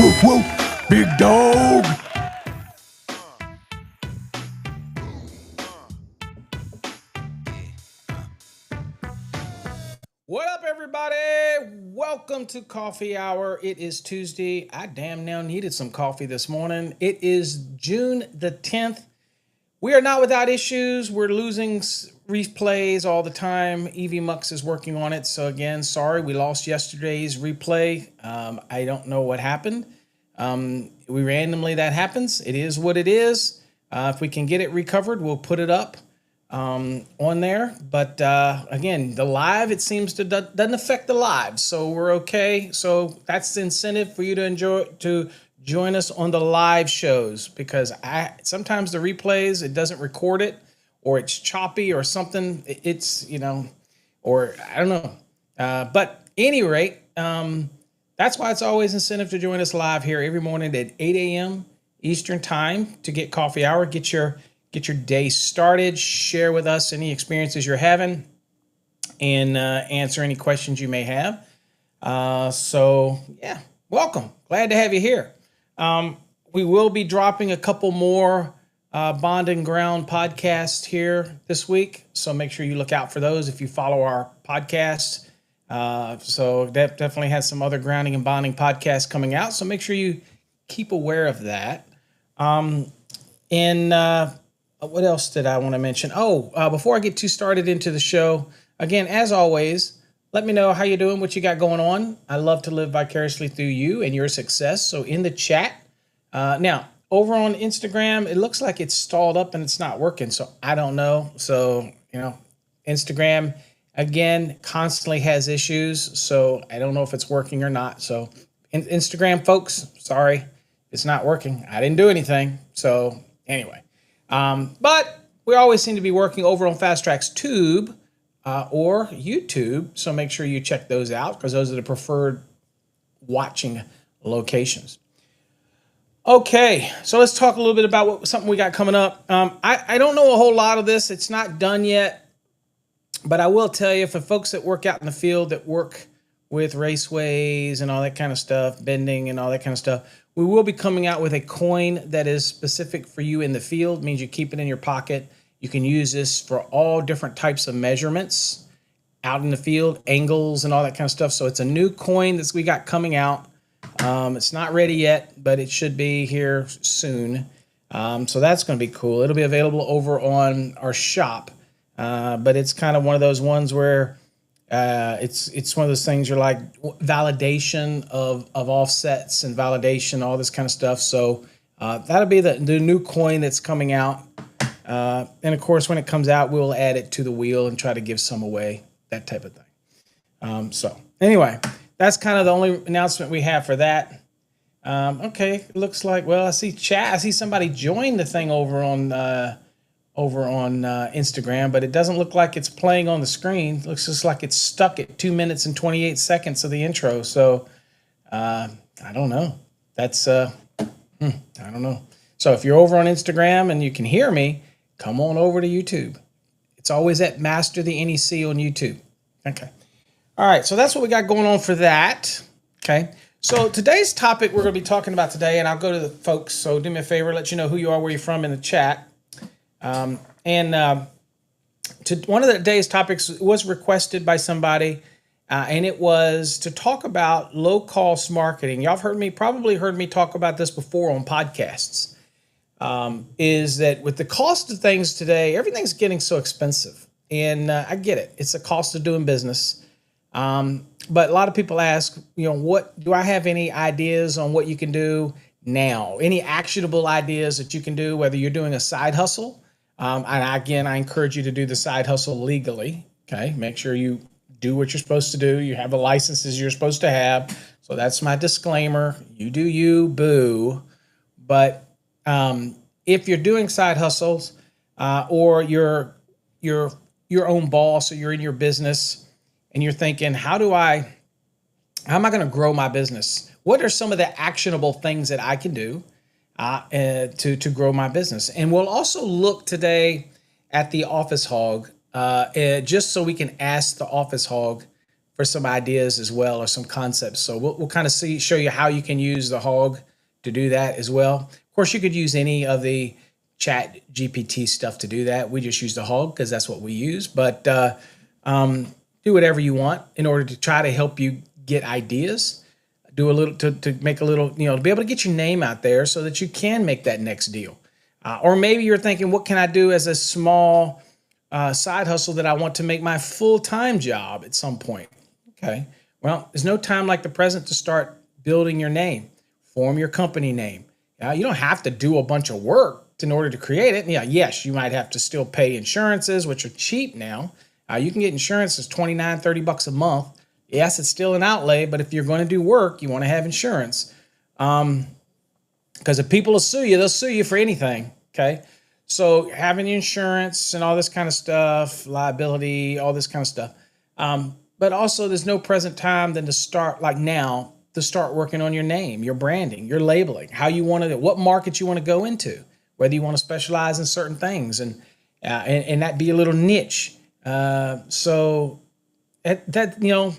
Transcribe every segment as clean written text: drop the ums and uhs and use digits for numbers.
Whoop, whoop, big dog. What up, everybody? Welcome to Coffee Hour. It is Tuesday. I damn now needed some coffee this morning. It is June the 10th. We are not without issues. We're losing replays all the time. Evie Mux is working on it. So again, sorry, we lost yesterday's replay. I don't know what happened. That happens. It is what it is. If we can get it recovered, we'll put it up on there. But again, the live, it seems to doesn't affect the live. So we're okay. So that's the incentive for you to join us on the live shows, because sometimes the replays, it doesn't record it, or it's choppy or something. It's, or I don't know. But any rate, that's why it's always incentive to join us live here every morning at 8 a.m. Eastern time to get Coffee Hour, get your day started, share with us any experiences you're having, and answer any questions you may have. So yeah, welcome. Glad to have you here. We will be dropping a couple more Bond and Ground podcasts here this week, so make sure you look out for those if you follow our podcast. So that definitely has some other grounding and bonding podcasts coming out, so make sure you keep aware of that. What else did I want to mention? Before I get too started into the show, again, as always, let me know how you're doing, what you got going on. I love to live vicariously through you and your success. So in the chat, now over on Instagram, it looks like it's stalled up and it's not working. So I don't know. So, Instagram, again, constantly has issues. So I don't know if it's working or not. So Instagram folks, sorry, it's not working. I didn't do anything. So anyway, but we always seem to be working over on Fast Tracks Tube or YouTube. So make sure you check those out, because those are the preferred watching locations. Okay, so let's talk a little bit about something we got coming up. I don't know a whole lot of this. It's not done yet, but I will tell you, for folks that work out in the field, that work with raceways and all that kind of stuff, bending and all that kind of stuff, we will be coming out with a coin that is specific for you in the field. It means you keep it in your pocket. You can use this for all different types of measurements out in the field, angles and all that kind of stuff. So it's a new coin that we got coming out. It's not ready yet, but it should be here soon. So that's going to be cool. It'll be available over on our shop. But it's kind of one of those ones where it's one of those things, you're like validation of offsets and validation, all this kind of stuff. So that'll be the new coin that's coming out. And of course, when it comes out, we'll add it to the wheel and try to give some away, that type of thing. So anyway, that's kind of the only announcement we have for that. Okay, it looks like, well, I see chat. I see somebody joined the thing over on Instagram, but it doesn't look like it's playing on the screen. It looks just like it's stuck at 2 minutes and 28 seconds of the intro. So I don't know. That's I don't know. So if you're over on Instagram and you can hear me, come on over to YouTube. It's always at Master the NEC on YouTube. Okay. All right. So that's what we got going on for that. Okay. So today's topic we're going to be talking about today, and I'll go to the folks. So do me a favor, let you know who you are, where you're from in the chat. To one of the day's topics was requested by somebody, and it was to talk about low-cost marketing. Y'all have probably heard me talk about this before on podcasts. Is that with the cost of things today, everything's getting so expensive, and I get it. It's a cost of doing business. But a lot of people ask, what do I have any ideas on what you can do now? Any actionable ideas that you can do, whether you're doing a side hustle. And again, I encourage you to do the side hustle legally. Okay. Make sure you do what you're supposed to do. You have the licenses you're supposed to have. So that's my disclaimer. You do you, boo. But if you're doing side hustles or you're your own boss, or you're in your business and you're thinking, how am I going to grow my business? What are some of the actionable things that I can do to grow my business? And we'll also look today at the Office Hog, just so we can ask the Office Hog for some ideas as well, or some concepts. So we'll kind of show you how you can use the Hog to do that as well. Of course, you could use any of the Chat GPT stuff to do that. We just use the Hog because that's what we use. But do whatever you want in order to try to help you get ideas. Do a little to make a little, to be able to get your name out there so that you can make that next deal. Or maybe you're thinking, what can I do as a small side hustle that I want to make my full-time job at some point? Okay. Well, there's no time like the present to start building your name, form your company name. You don't have to do a bunch of work in order to create it. Yeah, yes, you might have to still pay insurances, which are cheap now. You can get insurance that's $29, $30 a month. Yes, it's still an outlay, but if you're going to do work, you want to have insurance. Because if people will sue you, they'll sue you for anything. Okay. So having insurance and all this kind of stuff, liability, all this kind of stuff. But also there's no present time than to start like now to start working on your name, your branding, your labeling, how you want to, what market you want to go into, whether you want to specialize in certain things and that be a little niche. So that,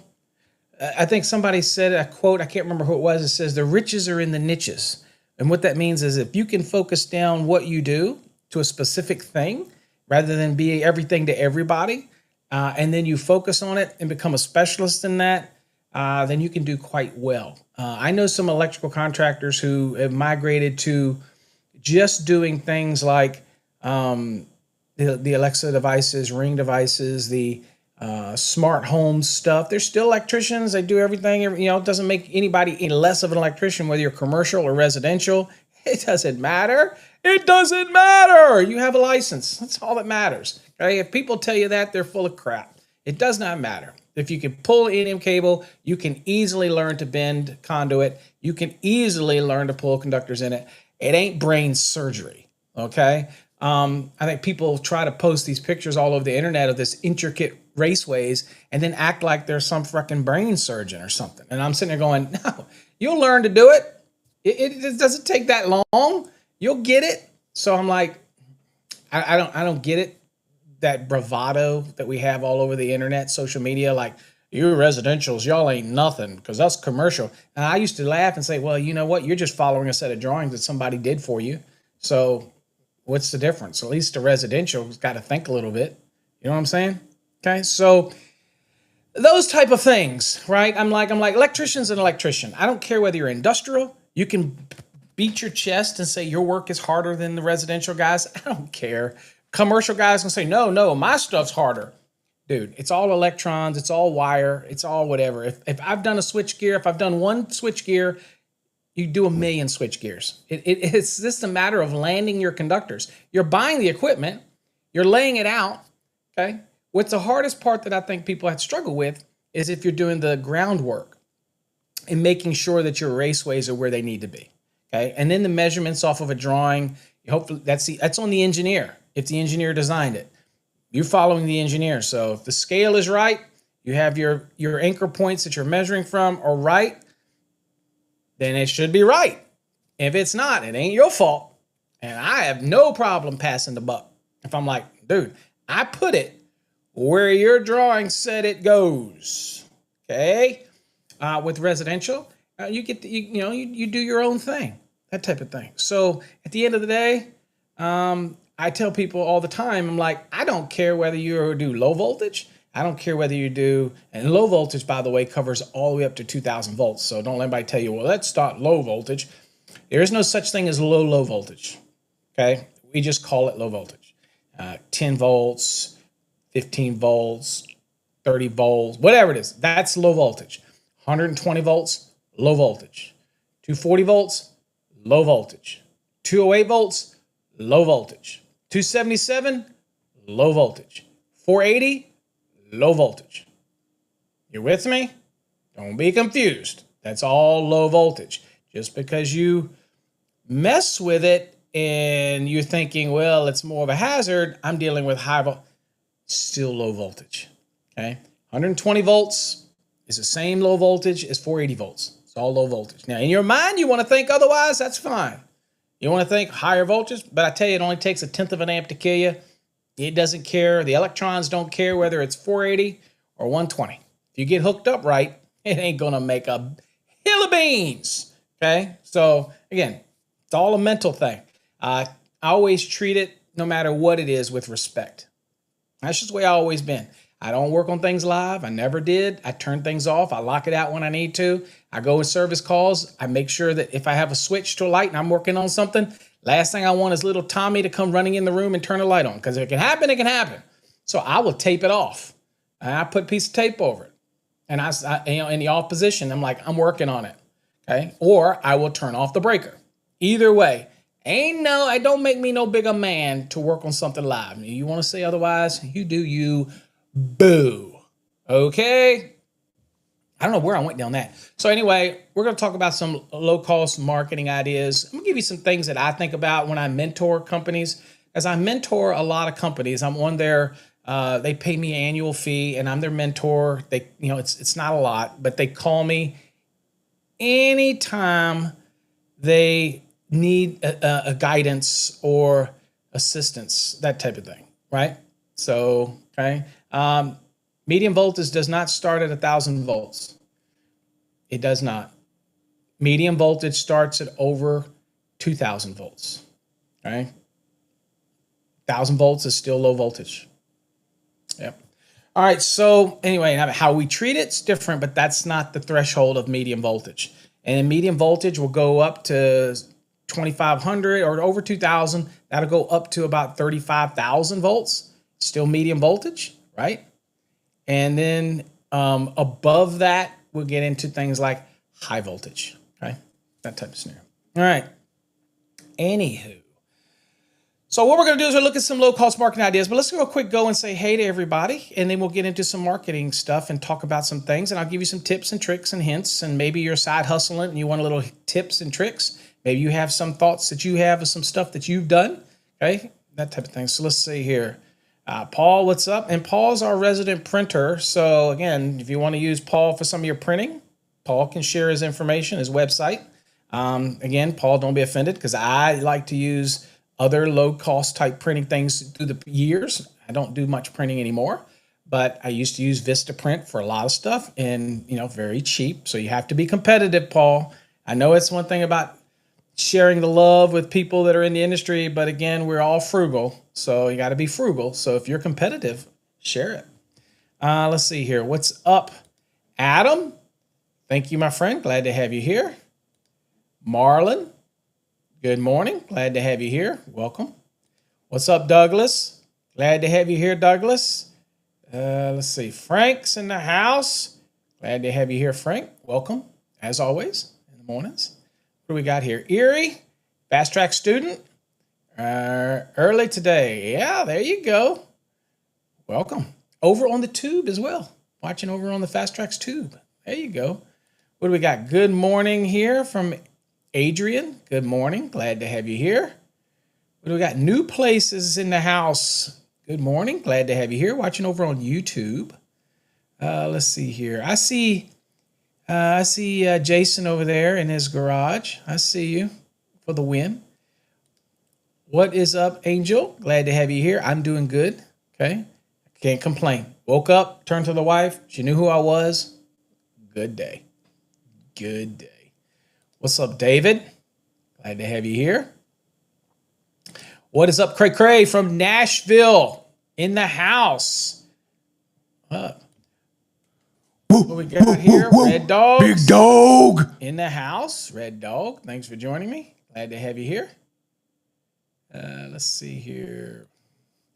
I think somebody said a quote, I can't remember who it was. It says the riches are in the niches. And what that means is if you can focus down what you do to a specific thing rather than be everything to everybody, and then you focus on it and become a specialist in that, then you can do quite well. I know some electrical contractors who have migrated to just doing things like the Alexa devices, Ring devices, the smart home stuff. They're still electricians. They do everything. It doesn't make anybody any less of an electrician, whether you're commercial or residential. It doesn't matter. It doesn't matter. You have a license. That's all that matters. Okay? If people tell you that, they're full of crap. It does not matter. If you can pull NM cable, you can easily learn to bend conduit. You can easily learn to pull conductors in it. It ain't brain surgery. Okay? I think people try to post these pictures all over the internet of this intricate raceways and then act like they're some freaking brain surgeon or something. And I'm sitting there going, no, you'll learn to do it. It doesn't take that long. You'll get it. So I'm like, I don't get it. That bravado that we have all over the internet, social media, like you residentials, y'all ain't nothing because us commercial. And I used to laugh and say, well, you know what? You're just following a set of drawings that somebody did for you. So what's the difference? At least the residential's got to think a little bit. You know what I'm saying? Okay. So those type of things, right? I'm like, electrician's an electrician. I don't care whether you're industrial. You can beat your chest and say your work is harder than the residential guys. I don't care. Commercial guys can say, no, my stuff's harder. Dude, it's all electrons. It's all wire. It's all whatever. If I've done a switch gear, if I've done one switch gear, you do a million switch gears. It's just a matter of landing your conductors. You're buying the equipment. You're laying it out. Okay. What's the hardest part that I think people have struggled with is if you're doing the groundwork and making sure that your raceways are where they need to be. Okay. And then the measurements off of a drawing, hopefully that's on the engineer. If the engineer designed it, you're following the engineer. So if the scale is right, you have your anchor points that you're measuring from are right, then it should be right. If it's not, it ain't your fault. And I have no problem passing the buck. If I'm like, dude, I put it where your drawing said it goes. Okay. With residential, you get you do your own thing, that type of thing. So at the end of the day, I tell people all the time, I'm like, I don't care whether you do low voltage. I don't care whether you do, and low voltage, by the way, covers all the way up to 2,000 volts. So don't let anybody tell you, well, let's start low voltage. There is no such thing as low voltage. Okay. We just call it low voltage. 10 volts, 15 volts, 30 volts, whatever it is. That's low voltage. 120 volts, low voltage. 240 volts, low voltage. 208 volts, low voltage. 277, low voltage. 480, low voltage. You're with me? Don't be confused. That's all low voltage. Just because you mess with it and you're thinking, well, it's more of a hazard, I'm dealing with high voltage. Still low voltage. Okay? 120 volts is the same low voltage as 480 volts. It's all low voltage. Now, in your mind, you want to think otherwise, that's fine. You want to think higher voltage, but I tell you, it only takes 1/10 of an amp to kill you. It doesn't care. The electrons don't care whether it's 480 or 120. If you get hooked up right, it ain't going to make a hill of beans. Okay. So again, it's all a mental thing. I always treat it, no matter what it is, with respect. That's just the way I've always been. I don't work on things live. I never did. I turn things off. I lock it out when I need to. I go with service calls. I make sure that if I have a switch to a light and I'm working on something, last thing I want is little Tommy to come running in the room and turn the light on. Because if it can happen, it can happen. So I will tape it off. And I put a piece of tape over it. And in the off position, I'm like, I'm working on it. Okay. Or I will turn off the breaker. Either way. It don't make me no bigger man to work on something live. You want to say otherwise? You do you. Boo. Okay. I don't know where I went down that. So anyway, we're going to talk about some low-cost marketing ideas. I'm going to give you some things that I think about when I mentor companies. As I mentor a lot of companies, I'm on their, they pay me an annual fee and I'm their mentor. It's not a lot, but they call me anytime they need a guidance or assistance, that type of thing, right? So, okay. Medium voltage does not start at 1,000 volts. It does not. Medium voltage starts at over 2,000 volts. Okay. 1,000 volts is still low voltage. Yep. All right. So anyway, how we treat it's different, but that's not the threshold of medium voltage. And medium voltage will go up to 2,500 or over 2,000. That'll go up to about 35,000 volts. Still medium voltage, right? And then above that, we'll get into things like high voltage, okay? That type of scenario. All right. Anywho. So what we're going to do is we'll look at some low-cost marketing ideas, but let's go and say hey to everybody, and then we'll get into some marketing stuff and talk about some things, and I'll give you some tips and tricks and hints, and maybe you're side hustling and you want a little tips and tricks. Maybe you have some thoughts that you have of some stuff that you've done, okay? That type of thing. So let's see here. Paul, what's up? And Paul's our resident printer. So again, if you want to use Paul for some of your printing, Paul can share his information, his website. Again, Paul, don't be offended because I like to use other low-cost type printing things through the years. I don't do much printing anymore, but I used to use Vistaprint for a lot of stuff and, very cheap. So you have to be competitive, Paul. I know it's one thing about sharing the love with people that are in the industry, but again, we're all frugal, so you got to be frugal. So if you're competitive, share it. Let's see here. What's up, Adam? Thank you, my friend. Glad to have you here. Marlon, good morning. Glad to have you here. Welcome. What's up, Douglas? Glad to have you here, Douglas. Let's see. Frank's in the house. Glad to have you here, Frank. Welcome, as always, in the mornings. What do we got here? Erie, fast track student, early today. Yeah, there you go. Welcome. Over on the tube as well. Watching over on the Fast Tracks tube. There you go. What do we got? Good morning here from Adrian. Good morning. Glad to have you here. What do we got? New places in the house. Good morning. Glad to have you here. Watching over on YouTube. Let's see here. I see Jason over there in his garage. I see you for the win. What is up, Angel? Glad to have you here. I'm doing good. Okay. Can't complain. Woke up, turned to the wife. She knew who I was. Good day. Good day. What's up, David? Glad to have you here. What is up, Cray Cray from Nashville in the house? What we got here? Red Dog. Big Dog. In the house. Red Dog. Thanks for joining me. Glad to have you here. Let's see here.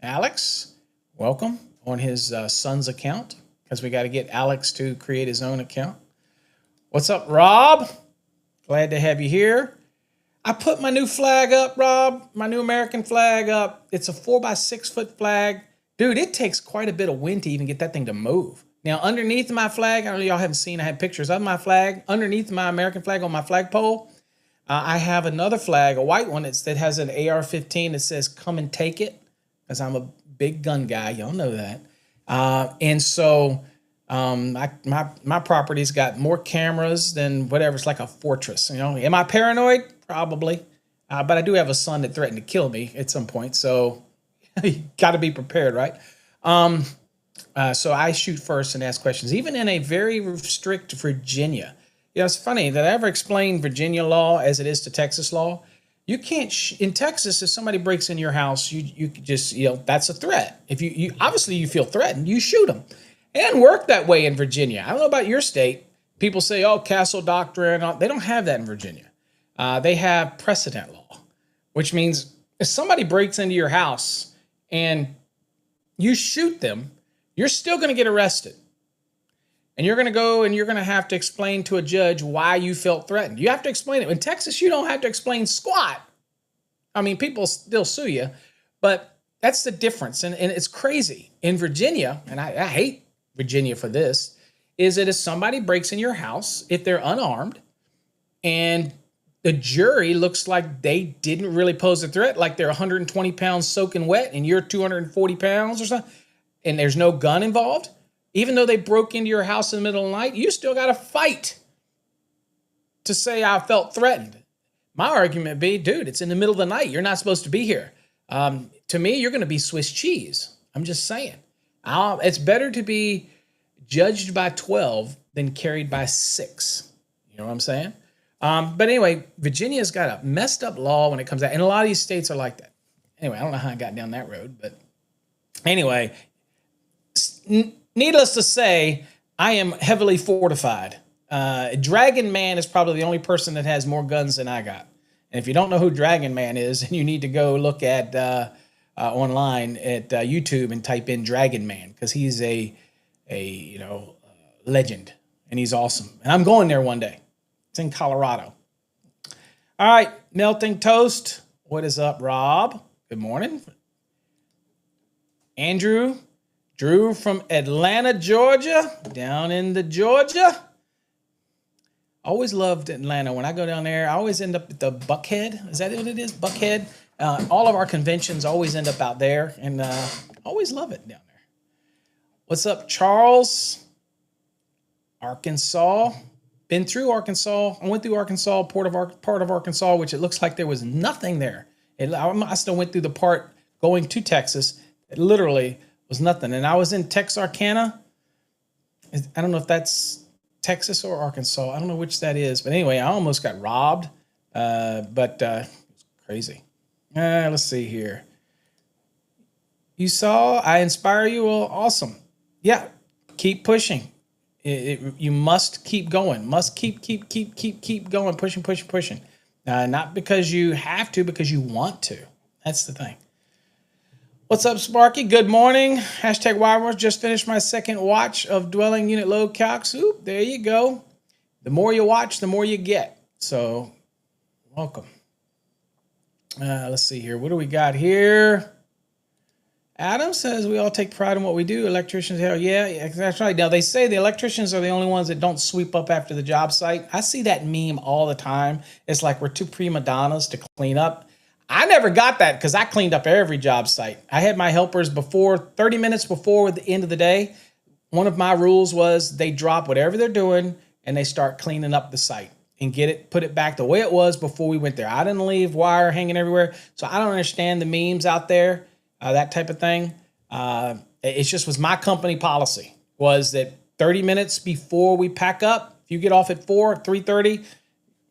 Alex, welcome on his son's account because we got to get Alex to create his own account. What's up, Rob? Glad to have you here. I put my new flag up, Rob, my new American flag up. It's a 4x6 foot flag. Dude, it takes quite a bit of wind to even get that thing to move. Now, underneath my flag, I know y'all haven't seen, I had pictures of my flag. Underneath my American flag on my flagpole, I have another flag, a white one that has an AR-15 that says, come and take it, because I'm a big gun guy. Y'all know that. And so my property's got more cameras than whatever. It's like a fortress. Am I paranoid? Probably. But I do have a son that threatened to kill me at some point. So you got to be prepared, right? So I shoot first and ask questions, even in a very strict Virginia. It's funny that I ever explained Virginia law as it is to Texas law. You can't in Texas, if somebody breaks in your house, you just, that's a threat. If you obviously you feel threatened, you shoot them. And work that way in Virginia. I don't know about your state. People say, oh, castle doctrine. They don't have that in Virginia. They have precedent law, which means if somebody breaks into your house and you shoot them, you're still going to get arrested. And you're going to go and you're going to have to explain to a judge why you felt threatened. You have to explain it. In Texas, you don't have to explain squat. I mean, people still sue you, but that's the difference. And it's crazy. In Virginia, and I hate Virginia for this, is that if somebody breaks in your house, if they're unarmed, and the jury looks like they didn't really pose a threat, like they're 120 pounds soaking wet and you're 240 pounds or something, and there's no gun involved, even though they broke into your house in the middle of the night, you still got to fight to say I felt threatened. My argument would be, dude, it's in the middle of the night. You're not supposed to be here. To me, you're going to be Swiss cheese. I'm just saying. It's better to be judged by 12 than carried by 6. You know what I'm saying? But anyway, Virginia's got a messed up law when it comes out. And a lot of these states are like that. Anyway, I don't know how I got down that road. But anyway, needless to say, I am heavily fortified. Dragon Man is probably the only person that has more guns than I got. And if you don't know who Dragon Man is, then you need to go look at online at YouTube and type in Dragon Man, because he's a legend, and he's awesome. And I'm going there one day. It's in Colorado. All right, Melting Toast. What is up, Rob? Good morning. Andrew, Drew from Atlanta, Georgia, down in the Georgia. Always loved Atlanta. When I go down there, I always end up at the Buckhead. Is that what it is? Buckhead. All of our conventions always end up out there, and always love it down there. What's up, Charles? Arkansas. Been through Arkansas. I went through Arkansas, part of Arkansas, which it looks like there was nothing there. I still went through the part going to Texas. It literally was nothing. And I was in Texarkana. I don't know if that's Texas or Arkansas. I don't know which that is. But anyway, I almost got robbed. But it was crazy. Let's see here. You saw I inspire you? Well, awesome. Yeah, keep pushing. You must keep going. Must keep going. Pushing. Not because you have to, because you want to. That's the thing. What's up, Sparky? Good morning. Hashtag Wildwars. Just finished my second watch of Dwelling Unit Load Calcs. Oop, there you go. The more you watch, the more you get. So, welcome. Let's see here. What do we got here? Adam says we all take pride in what we do. Electricians, hell yeah, that's right. Now, they say the electricians are the only ones that don't sweep up after the job site. I see that meme all the time. It's like we're two prima donnas to clean up. I never got that because I cleaned up every job site. I had my helpers before, 30 minutes before the end of the day. One of my rules was they drop whatever they're doing and they start cleaning up the site and put it back the way it was before we went there. I didn't leave wire hanging everywhere. So I don't understand the memes out there. That type of thing. It just was my company policy, was that 30 minutes before we pack up, if you get off at 3:30,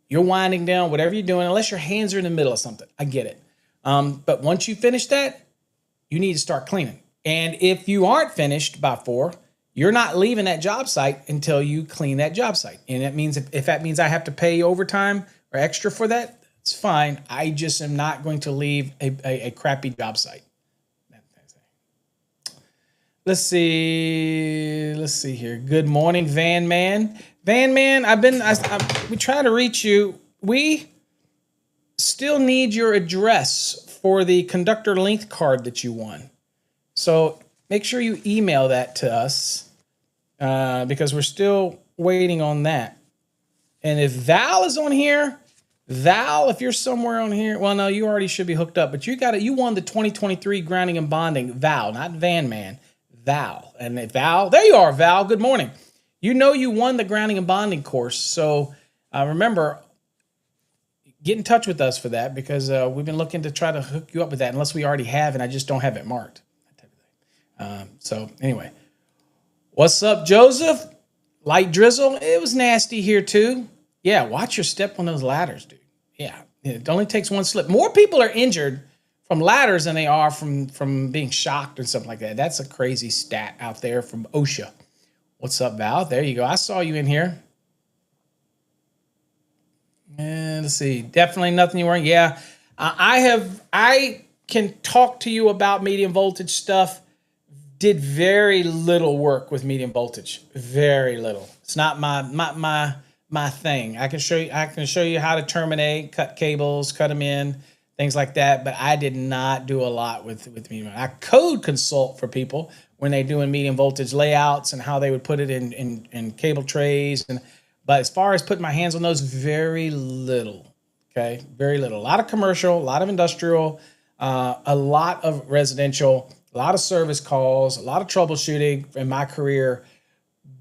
you're winding down whatever you're doing, unless your hands are in the middle of something. I get it. But once you finish that, you need to start cleaning. And if you aren't finished by 4, you're not leaving that job site until you clean that job site. And that means if that means I have to pay overtime or extra for that, it's fine. I just am not going to leave a crappy job site. Let's see here. Good morning, Van Man. Van Man, we try to reach you. We still need your address for the conductor length card that you won. So make sure you email that to us because we're still waiting on that. And if Val is on here, Val, if you're somewhere on here, well, no, you already should be hooked up, but you won the 2023 grounding and bonding. Val, not Van Man. Val. And Val, there you are, Val. Good morning. You know you won the grounding and bonding course. So remember, get in touch with us for that, because we've been looking to try to hook you up with that, unless we already have and I just don't have it marked. That type of thing. So anyway, What's up, Joseph? Light drizzle. It was nasty here too. Yeah, watch your step on those ladders, dude. Yeah, it only takes one slip. More people are injured from ladders than they are from being shocked and something like that. That's a crazy stat out there from OSHA. What's up, Val? There you go. I saw you in here. And let's see. Definitely nothing you weren't. Yeah, I can talk to you about medium voltage stuff. Did very little work with medium voltage. Very little. It's not my thing. I can show you how to terminate, cut cables, cut them in, things like that. But I did not do a lot with medium. I code consult for people when they're doing medium voltage layouts and how they would put it in cable trays. But as far as putting my hands on those, very little. Okay, very little. A lot of commercial, a lot of industrial, a lot of residential, a lot of service calls, a lot of troubleshooting in my career.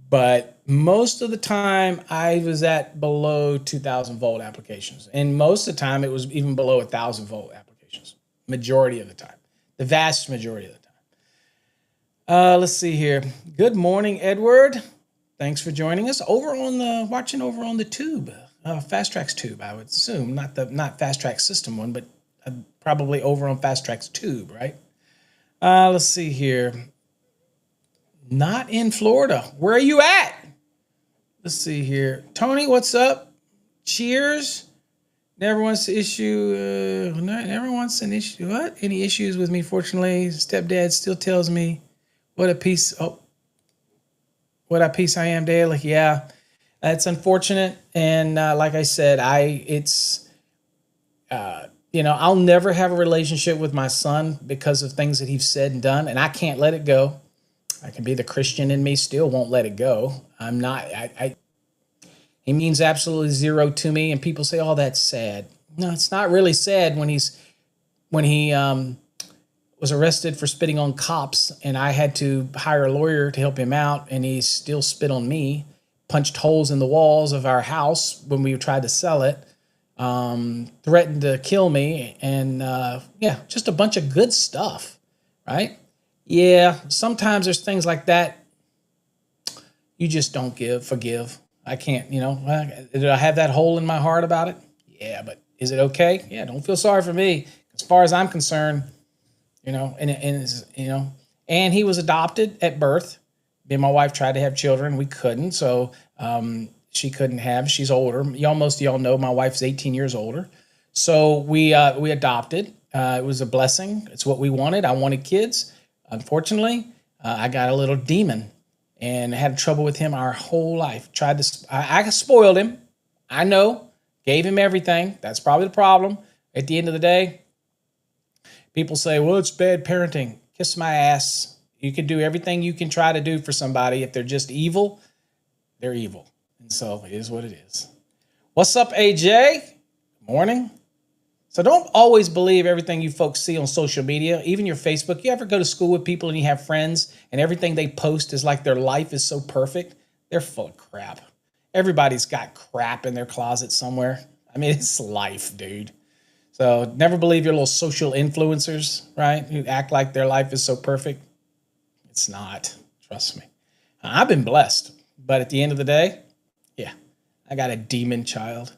But most of the time I was at below 2000 volt applications. And most of the time it was even below 1000 volt applications. Majority of the time. The vast majority of the time. Let's see here. Good morning, Edward. Thanks for joining us. Watching over on the tube. Fast Track's tube, I would assume. Not Fast Track system one, but probably over on Fast Track's tube, right? Let's see here. Not in Florida. Where are you at? Let's see here. Tony, what's up? Cheers. Never wants to issue. Never wants an issue. What? Any issues with me? Fortunately, stepdad still tells me what a piece. Oh, what a piece I am daily. Yeah, that's unfortunate. And like I said, I'll never have a relationship with my son because of things that he's said and done, and I can't let it go. I can be the Christian in me, still won't let it go. I'm not. He means absolutely zero to me, and people say, "Oh, that's sad." No, it's not really sad when he was arrested for spitting on cops, and I had to hire a lawyer to help him out, and he still spit on me, punched holes in the walls of our house when we tried to sell it. Threatened to kill me, and just a bunch of good stuff, right? Yeah, sometimes there's things like that you just don't forgive. I can't, did I have that hole in my heart about it? Yeah, but is it okay? Yeah, don't feel sorry for me. As far as I'm concerned, and he was adopted at birth. Me and my wife tried to have children. We couldn't, so she couldn't have. She's older. Most of y'all know my wife's 18 years older. So we adopted. It was a blessing. It's what we wanted. I wanted kids. Unfortunately, I got a little demon and had trouble with him our whole life. I spoiled him. I know. Gave him everything. That's probably the problem. At the end of the day, people say, well, it's bad parenting. Kiss my ass. You can do everything you can try to do for somebody. If they're just evil, they're evil. And so it is what it is. What's up, AJ? Good morning. So don't always believe everything you folks see on social media, even your Facebook. You ever go to school with people and you have friends and everything they post is like their life is so perfect? They're full of crap. Everybody's got crap in their closet somewhere. I mean, it's life, dude. So never believe your little social influencers, right? Who act like their life is so perfect. It's not. Trust me. I've been blessed. But at the end of the day, yeah, I got a demon child.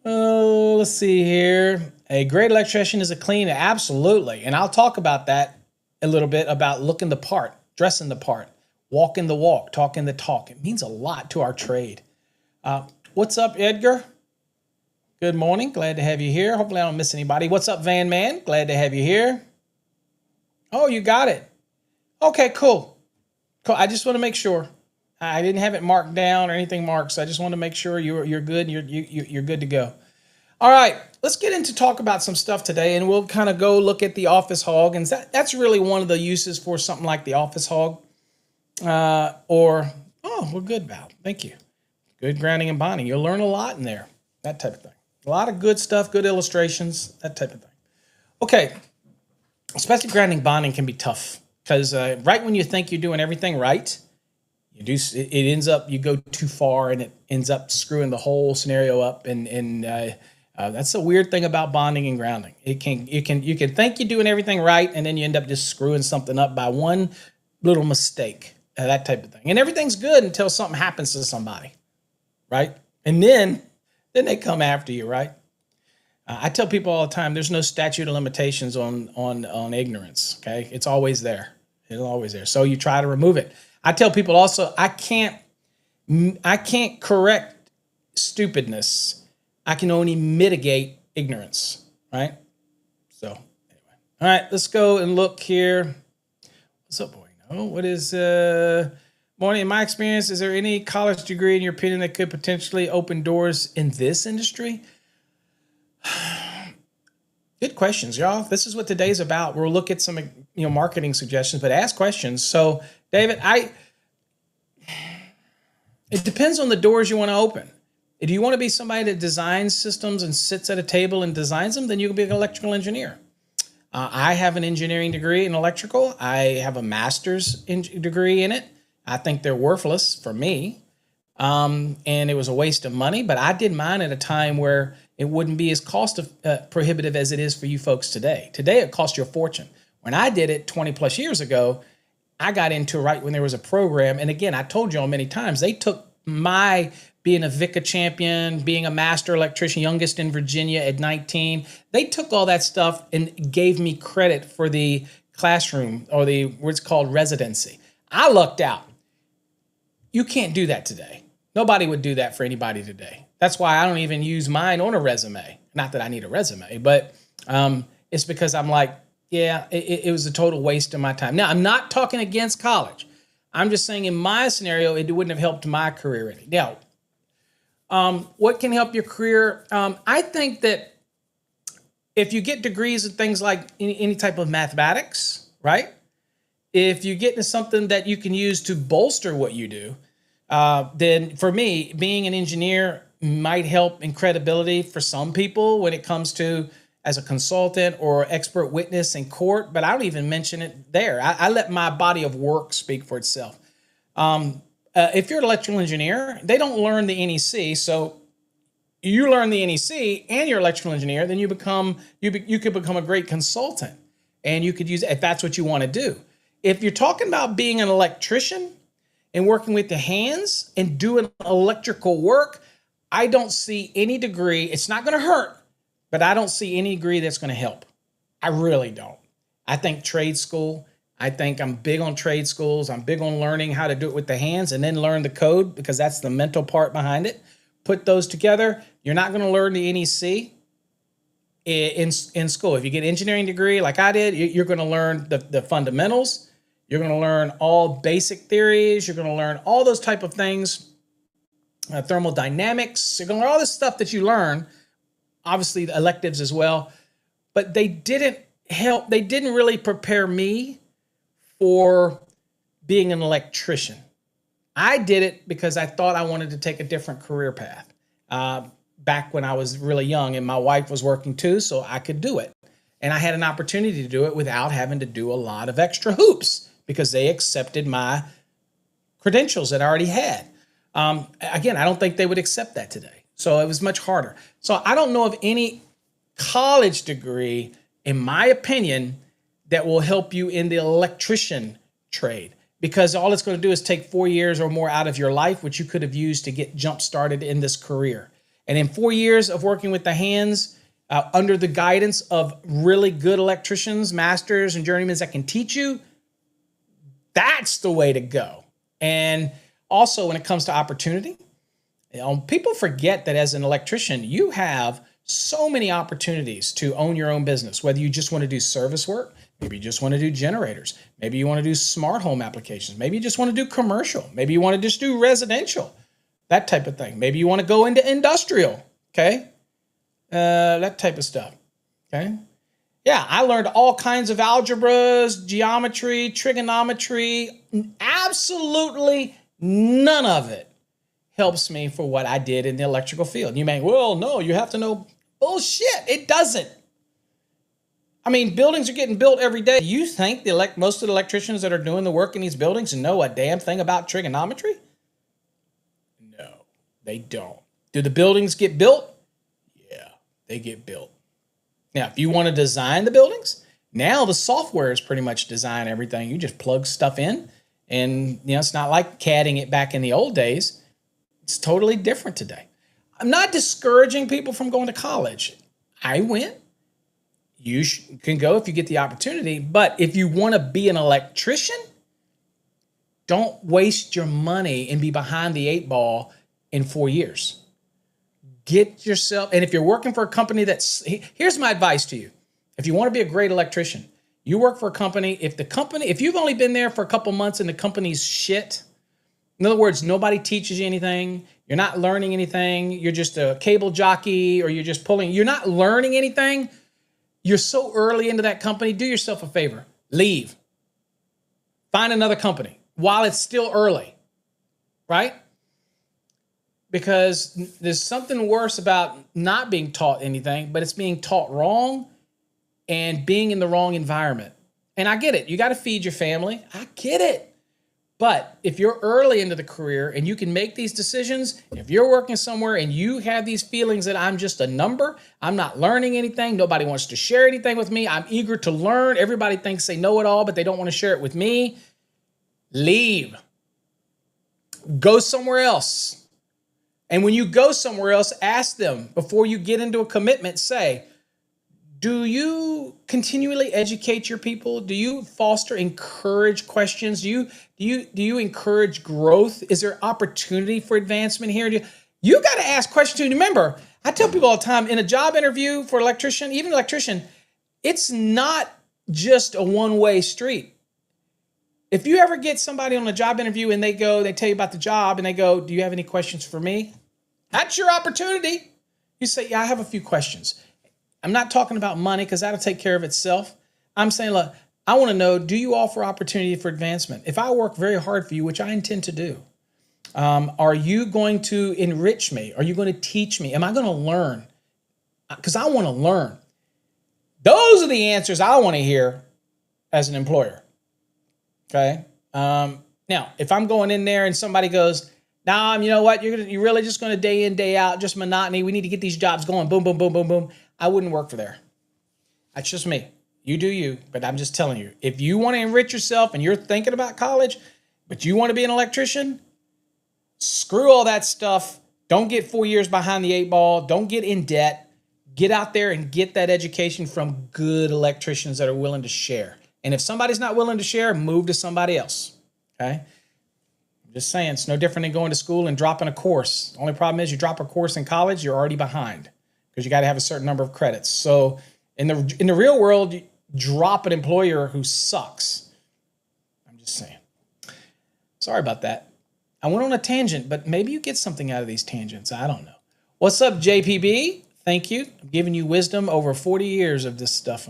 Oh, let's see here. A great electrician is a cleaner. Absolutely. And I'll talk about that a little bit, about looking the part, dressing the part, walking the walk, talking the talk. It means a lot to our trade. What's up, Edgar? Good morning. Glad to have you here. Hopefully I don't miss anybody. What's up, Van Man? Glad to have you here. Oh, you got it. Okay, cool. Cool. I just want to make sure. I didn't have it marked down or anything marked, so I just want to make sure you're good. You're good to go. All right, let's get into talk about some stuff today, and we'll kind of go look at the Office Hog, and that's really one of the uses for something like the Office Hog. Well, good, Val. Thank you. Good grounding and bonding. You'll learn a lot in there. That type of thing. A lot of good stuff, good illustrations, that type of thing. Okay, especially grounding bonding can be tough because right when you think you're doing everything right, it ends up, you go too far and it ends up screwing the whole scenario up. And that's the weird thing about bonding and grounding. You can think you're doing everything right, and then you end up just screwing something up by one little mistake. that type of thing. And everything's good until something happens to somebody, right? And then they come after you, right? I tell people all the time, there's no statute of limitations on ignorance. Okay, it's always there. It's always there. So you try to remove it. I tell people also, I can't correct stupidness. I can only mitigate ignorance, right? So anyway, all right, let's go and look here. What's up, boy? No, what is morning? In my experience, is there any college degree in your opinion that could potentially open doors in this industry? Good questions, y'all. This is what today's about. We'll look at some, marketing suggestions, but ask questions. So, David, it depends on the doors you want to open. If you want to be somebody that designs systems and sits at a table and designs them, then you can be an electrical engineer. I have an engineering degree in electrical. I have a master's degree in it. I think they're worthless for me. And it was a waste of money, but I did mine at a time where it wouldn't be as cost prohibitive as it is for you folks today. Today, it costs you a fortune. When I did it 20 plus years ago, I got into it right when there was a program. And again, I told y'all many times, they took my being a VICA champion, being a master electrician, youngest in Virginia at 19. They took all that stuff and gave me credit for the classroom or what's called residency. I lucked out. You can't do that today. Nobody would do that for anybody today. That's why I don't even use mine on a resume. Not that I need a resume, but it's because I'm like, yeah, it was a total waste of my time. Now, I'm not talking against college. I'm just saying in my scenario, it wouldn't have helped my career any. Now, what can help your career? I think that if you get degrees in things like any type of mathematics, right? If you get into something that you can use to bolster what you do, then for me, being an engineer might help in credibility for some people when it comes to as a consultant or expert witness in court, but I don't even mention it there. I let my body of work speak for itself. If you're an electrical engineer, they don't learn the NEC, so you learn the NEC and you're an electrical engineer, then you could become a great consultant, and you could use it if that's what you want to do. If you're talking about being an electrician and working with the hands and doing electrical work, I don't see any degree. It's not going to hurt, but I don't see any degree that's going to help. I really don't. I think trade school, I'm big on trade schools. I'm big on learning how to do it with the hands and then learn the code because that's the mental part behind it. Put those together. You're not going to learn the NEC in school. If you get an engineering degree like I did, you're going to learn the fundamentals. You're going to learn all basic theories. You're going to learn all those type of things, thermodynamics. You're going to learn all this stuff that you learn, obviously the electives as well. But they didn't help. They didn't really prepare me for being an electrician. I did it because I thought I wanted to take a different career path back when I was really young, and my wife was working too, so I could do it. And I had an opportunity to do it without having to do a lot of extra hoops because they accepted my credentials that I already had. Again, I don't think they would accept that today. So it was much harder. So I don't know of any college degree, in my opinion, that will help you in the electrician trade, because all it's going to do is take 4 years or more out of your life, which you could have used to get jump started in this career. And in 4 years of working with the hands, under the guidance of really good electricians, masters, and journeymen that can teach you, that's the way to go. And also when it comes to opportunity, people forget that as an electrician, you have so many opportunities to own your own business, whether you just want to do service work, maybe you just want to do generators, maybe you want to do smart home applications, maybe you just want to do commercial, maybe you want to just do residential, that type of thing. Maybe you want to go into industrial, okay? That type of stuff, okay? Yeah, I learned all kinds of algebras, geometry, trigonometry. Absolutely none of it helps me for what I did in the electrical field. You may, well, no, you have to know. Bullshit, it doesn't. I mean, buildings are getting built every day. You think most of the electricians that are doing the work in these buildings know a damn thing about trigonometry? No, they don't. Do the buildings get built? Yeah, they get built. Now, if you want to design the buildings, now the software is pretty much design everything. You just plug stuff in And, it's not like CADing it back in the old days. It's totally different today. I'm not discouraging people from going to college. I went. You can go if you get the opportunity. But if you want to be an electrician, don't waste your money and be behind the 8 ball in 4 years. Get yourself, and if you're working for a company here's my advice to you. If you want to be a great electrician, you work for a company. If you've only been there for a couple months and the company's shit, in other words, nobody teaches you anything, you're not learning anything, you're just a cable jockey, or you're not learning anything, you're so early into that company, do yourself a favor. Leave. Find another company while it's still early, right? Because there's something worse about not being taught anything, but it's being taught wrong and being in the wrong environment. And I get it. You got to feed your family. I get it. But if you're early into the career and you can make these decisions, if you're working somewhere and you have these feelings that I'm just a number, I'm not learning anything, nobody wants to share anything with me, I'm eager to learn, everybody thinks they know it all, but they don't want to share it with me, leave. Go somewhere else. And when you go somewhere else, ask them before you get into a commitment, say, do you continually educate your people? Do you encourage questions? Do you encourage growth? Is there opportunity for advancement here? You got to ask questions too. Remember, I tell people all the time, in a job interview for even electrician, it's not just a one-way street. If you ever get somebody on a job interview and they tell you about the job and they go, do you have any questions for me? That's your opportunity. You say, yeah, I have a few questions. I'm not talking about money because that'll take care of itself. I'm saying, look, I want to know, do you offer opportunity for advancement? If I work very hard for you, which I intend to do, are you going to enrich me? Are you going to teach me? Am I going to learn? Because I want to learn. Those are the answers I want to hear as an employer. Okay. Now, if I'm going in there and somebody goes, nah, you know what? You're really just going to day in, day out, just monotony. We need to get these jobs going. Boom, boom, boom, boom, boom. I wouldn't work for there. That's just me. You do you, but I'm just telling you, if you want to enrich yourself and you're thinking about college, but you want to be an electrician, screw all that stuff. Don't get 4 years behind the 8 ball. Don't get in debt. Get out there and get that education from good electricians that are willing to share. And if somebody's not willing to share, move to somebody else. Okay? I'm just saying, it's no different than going to school and dropping a course. The only problem is you drop a course in college, you're already behind because you got to have a certain number of credits. So in the real world, you drop an employer who sucks. I'm just saying. Sorry about that. I went on a tangent, but maybe you get something out of these tangents. I don't know. What's up, JPB? Thank you. I'm giving you wisdom over 40 years of this stuff.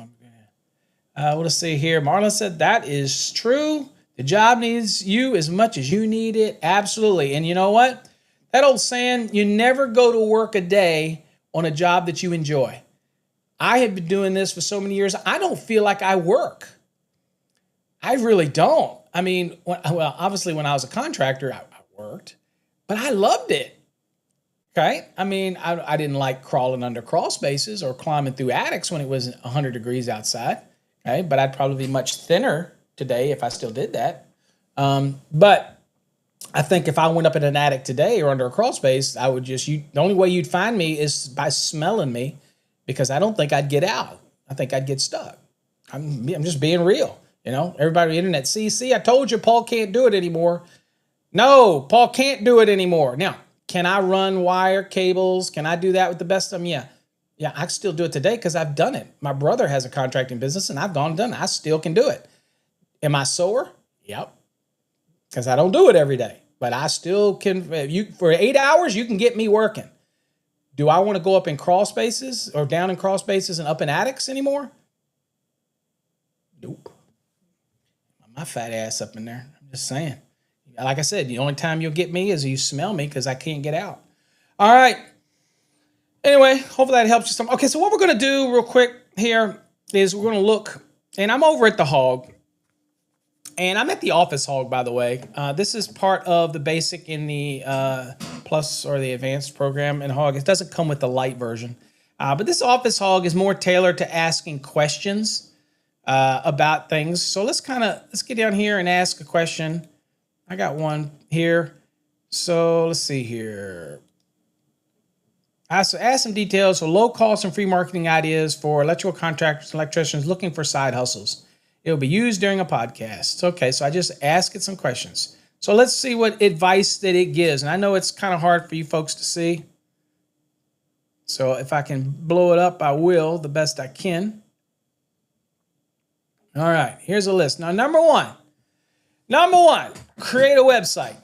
Let's see here. Marlon said, that is true. The job needs you as much as you need it. Absolutely. And you know what? That old saying, you never go to work a day on a job that you enjoy. I have been doing this for so many years. I don't feel like I work. I really don't. I mean, obviously when I was a contractor, I worked, but I loved it. Okay. I mean, I didn't like crawling under crawl spaces or climbing through attics when it was 100 degrees outside. Okay. But I'd probably be much thinner today if I still did that. But I think if I went up in an attic today or under a crawl space, I would the only way you'd find me is by smelling me, because I don't think I'd get out. I think I'd get stuck. I'm just being real. You know, everybody on the internet, see, I told you Paul can't do it anymore. No, Paul can't do it anymore. Now, can I run wire cables? Can I do that with the best of them? Yeah. Yeah, I can still do it today because I've done it. My brother has a contracting business and I've gone and done it. I still can do it. Am I sore? Yep. Because I don't do it every day. But I still can. For 8 hours, you can get me working. Do I want to go up in crawl spaces or down in crawl spaces and up in attics anymore? Nope. My fat ass up in there. I'm just saying. Like I said, the only time you'll get me is you smell me because I can't get out. All right. Anyway, hopefully that helps you some. Okay, so what we're going to do real quick here is we're going to look, and I'm over at the Hog, and I'm at the Office Hog, by the way. This is part of the basic in the Plus or the Advanced program in Hog. It doesn't come with the light version, but this Office Hog is more tailored to asking questions about things. So let's get down here and ask a question. I got one here. So let's see here. I also add some details. So low cost and free marketing ideas for electrical contractors and electricians looking for side hustles. It will be used during a podcast. Okay, so I just ask it some questions. So let's see what advice that it gives. And I know it's kind of hard for you folks to see. So if I can blow it up, I will the best I can. All right, here's a list. Now, number one, create a website.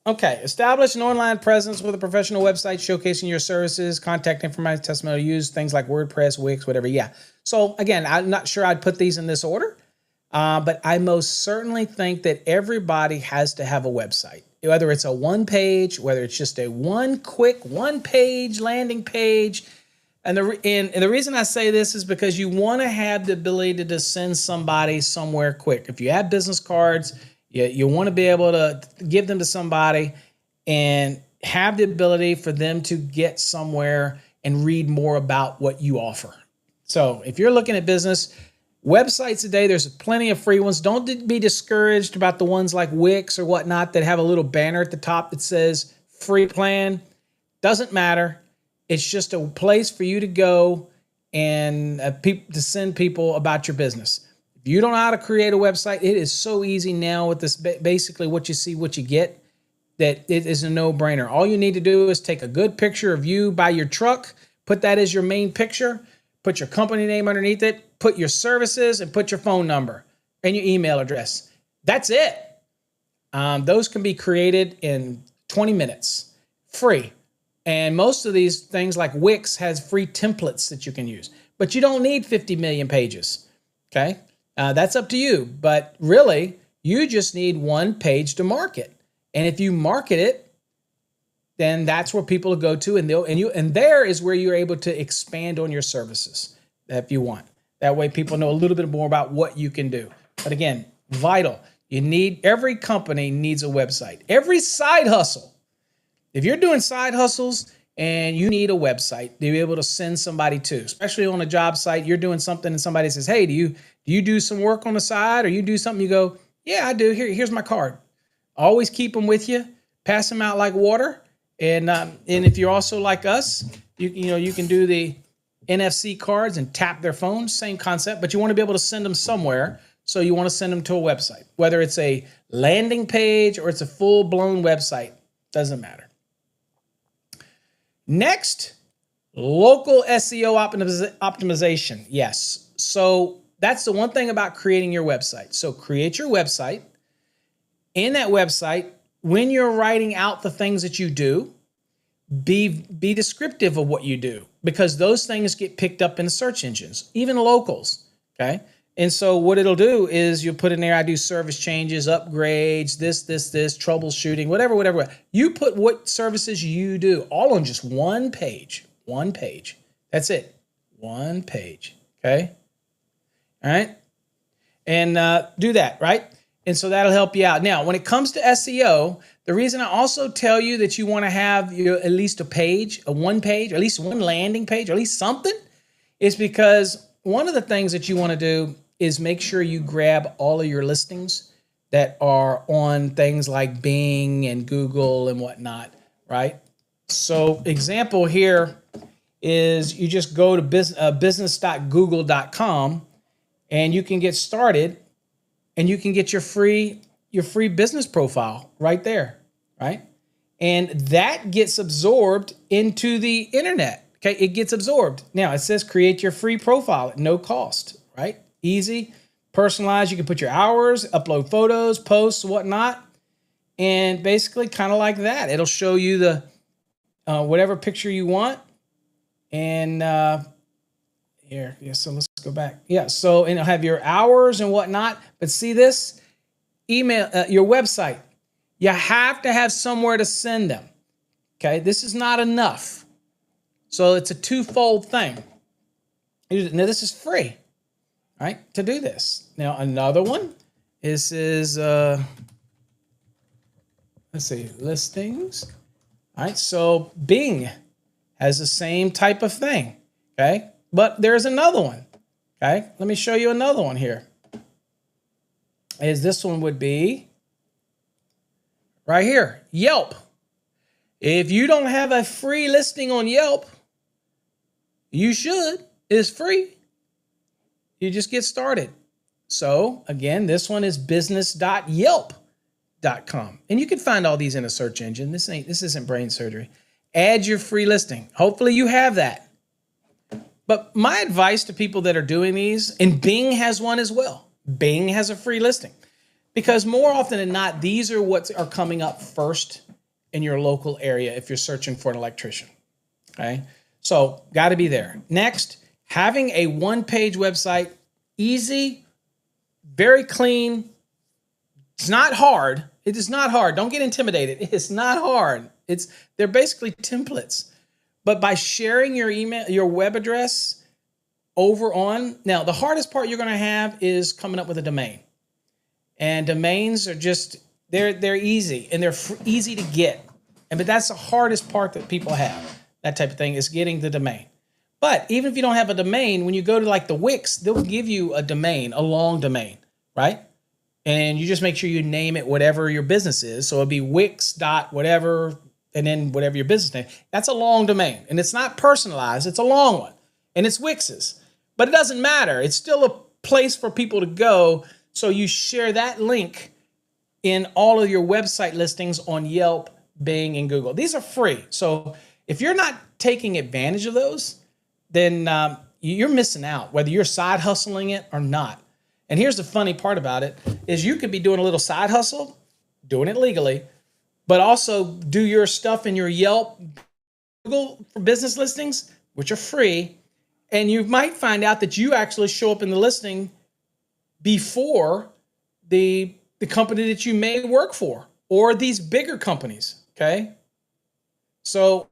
Okay, establish an online presence with a professional website showcasing your services, contact information, testimonial use, things like WordPress, Wix, whatever. Yeah. So again, I'm not sure I'd put these in this order, but I most certainly think that everybody has to have a website, whether it's a one page, whether it's just a one page landing page. And the reason I say this is because you want to have the ability to send somebody somewhere quick. If you have business cards, you want to be able to give them to somebody and have the ability for them to get somewhere and read more about what you offer. So if you're looking at business, websites today, there's plenty of free ones. Don't be discouraged about the ones like Wix or whatnot that have a little banner at the top that says free plan. Doesn't matter. It's just a place for you to go and to send people about your business. If you don't know how to create a website, it is so easy now with this, basically what you see, what you get, that it is a no-brainer. All you need to do is take a good picture of you by your truck, put that as your main picture, put your company name underneath it, put your services, and put your phone number and your email address. That's it. Those can be created in 20 minutes, free. And most of these things like Wix has free templates that you can use, but you don't need 50 million pages, okay? That's up to you, but really, you just need one page to market. And if you market it, then that's where people will go to, and there is where you're able to expand on your services if you want. That way, people know a little bit more about what you can do. But again, vital. Every company needs a website. Every side hustle. If you're doing side hustles and you need a website to be able to send somebody to, especially on a job site, you're doing something and somebody says, hey, do you do some work on the side, or you do something, you go, yeah, I do. Here's my card. Always keep them with you. Pass them out like water. And if you're also like us, you can do the NFC cards and tap their phones, same concept, but you want to be able to send them somewhere. So you want to send them to a website, whether it's a landing page or it's a full-blown website, doesn't matter. Next, local SEO optimization. Yes. So that's the one thing about creating your website. So create your website. In that website, when you're writing out the things that you do, be descriptive of what you do, because those things get picked up in the search engines, even locals. Okay. And so what it'll do is you'll put in there, I do service changes, upgrades, this, troubleshooting, whatever. You put what services you do all on just one page. That's it. One page. Okay. All right. And do that, right? And so that'll help you out. Now, when it comes to SEO, the reason I also tell you that you want to have at least a one page, or at least one landing page, or at least something, is because one of the things that you want to do is make sure you grab all of your listings that are on things like Bing and Google and whatnot, right? So example here is you just go to business.google.com and you can get started, and you can get your free business profile right there, right? And that gets absorbed into the internet, okay? It gets absorbed. Now, it says create your free profile at no cost, right? Easy, personalized. You can put your hours, upload photos, posts, whatnot, and basically kind of like that. It'll show you the whatever picture you want. And here, yeah. So let's go back. Yeah. So and it'll have your hours and whatnot. But see this email, your website. You have to have somewhere to send them. Okay. This is not enough. So it's a twofold thing. Now this is free. Right, to do this. Now, another one is let's see, listings. All right, so Bing has the same type of thing, okay? But there's another one, okay? Let me show you another one here. This one would be right here, Yelp. If you don't have a free listing on Yelp, you should. It's free. You just get started. So again, this one is business.yelp.com. And you can find all these in a search engine. This isn't brain surgery. Add your free listing. Hopefully you have that. But my advice to people that are doing these, and Bing has one as well. Bing has a free listing. Because more often than not, these are what are coming up first in your local area if you're searching for an electrician. Okay? So got to be there. Next, having a one-page website, easy, very clean. It's not hard. It is not hard. Don't get intimidated. It's not hard. They're basically templates. But by sharing your email, your web address over on, now the hardest part you're going to have is coming up with a domain. And domains are just, they're easy and they're easy to get. But that's the hardest part that people have. That type of thing is getting the domain. But even if you don't have a domain, when you go to like the Wix, they'll give you a domain, a long domain, right? And you just make sure you name it whatever your business is. So it'll be Wix dot whatever, and then whatever your business name. That's a long domain. And it's not personalized. It's a long one. And it's Wix's. But it doesn't matter. It's still a place for people to go. So you share that link in all of your website listings on Yelp, Bing, and Google. These are free. So if you're not taking advantage of those, then you're missing out, whether you're side hustling it or not. And here's the funny part about it is you could be doing a little side hustle, doing it legally, but also do your stuff in your Yelp, Google for business listings, which are free. And you might find out that you actually show up in the listing before the company that you may work for or these bigger companies, okay? So,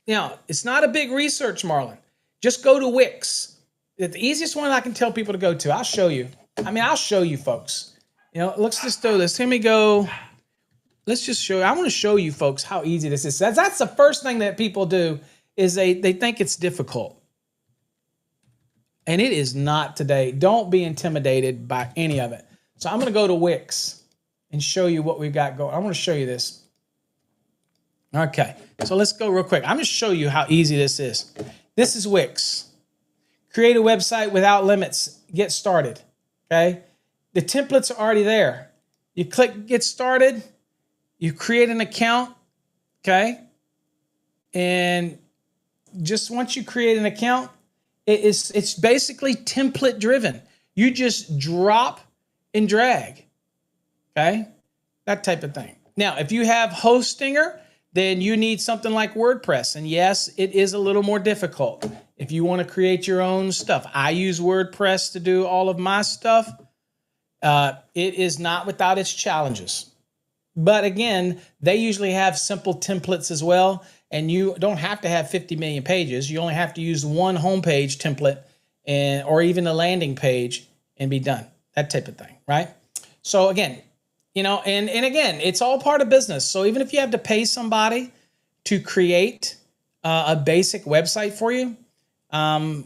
it's not a big research, Marlon. Just go to Wix. It's the easiest one I can tell people to go to. I'll show you. I'll show you, folks. Let's just do this. Let me go. Let's just show you. I want to show you, folks, how easy this is. That's the first thing that people do is they think it's difficult. And it is not today. Don't be intimidated by any of it. So I'm going to go to Wix and show you what we've got going. I want to show you this. Okay, so let's go real quick. I'm going to show you how easy this is. This is Wix. Create a website without limits. Get started, okay? The templates are already there. You click Get Started. You create an account, okay? And just once you create an account, it's basically template driven. You just drop and drag, okay? That type of thing. Now, if you have Hostinger, then you need something like WordPress. And yes, it is a little more difficult if you want to create your own stuff. I use WordPress to do all of my stuff. It is not without its challenges. But again, they usually have simple templates as well. And you don't have to have 50 million pages. You only have to use one homepage template or even a landing page and be done. That type of thing, right? So again, and again, it's all part of business. So even if you have to pay somebody to create a basic website for you,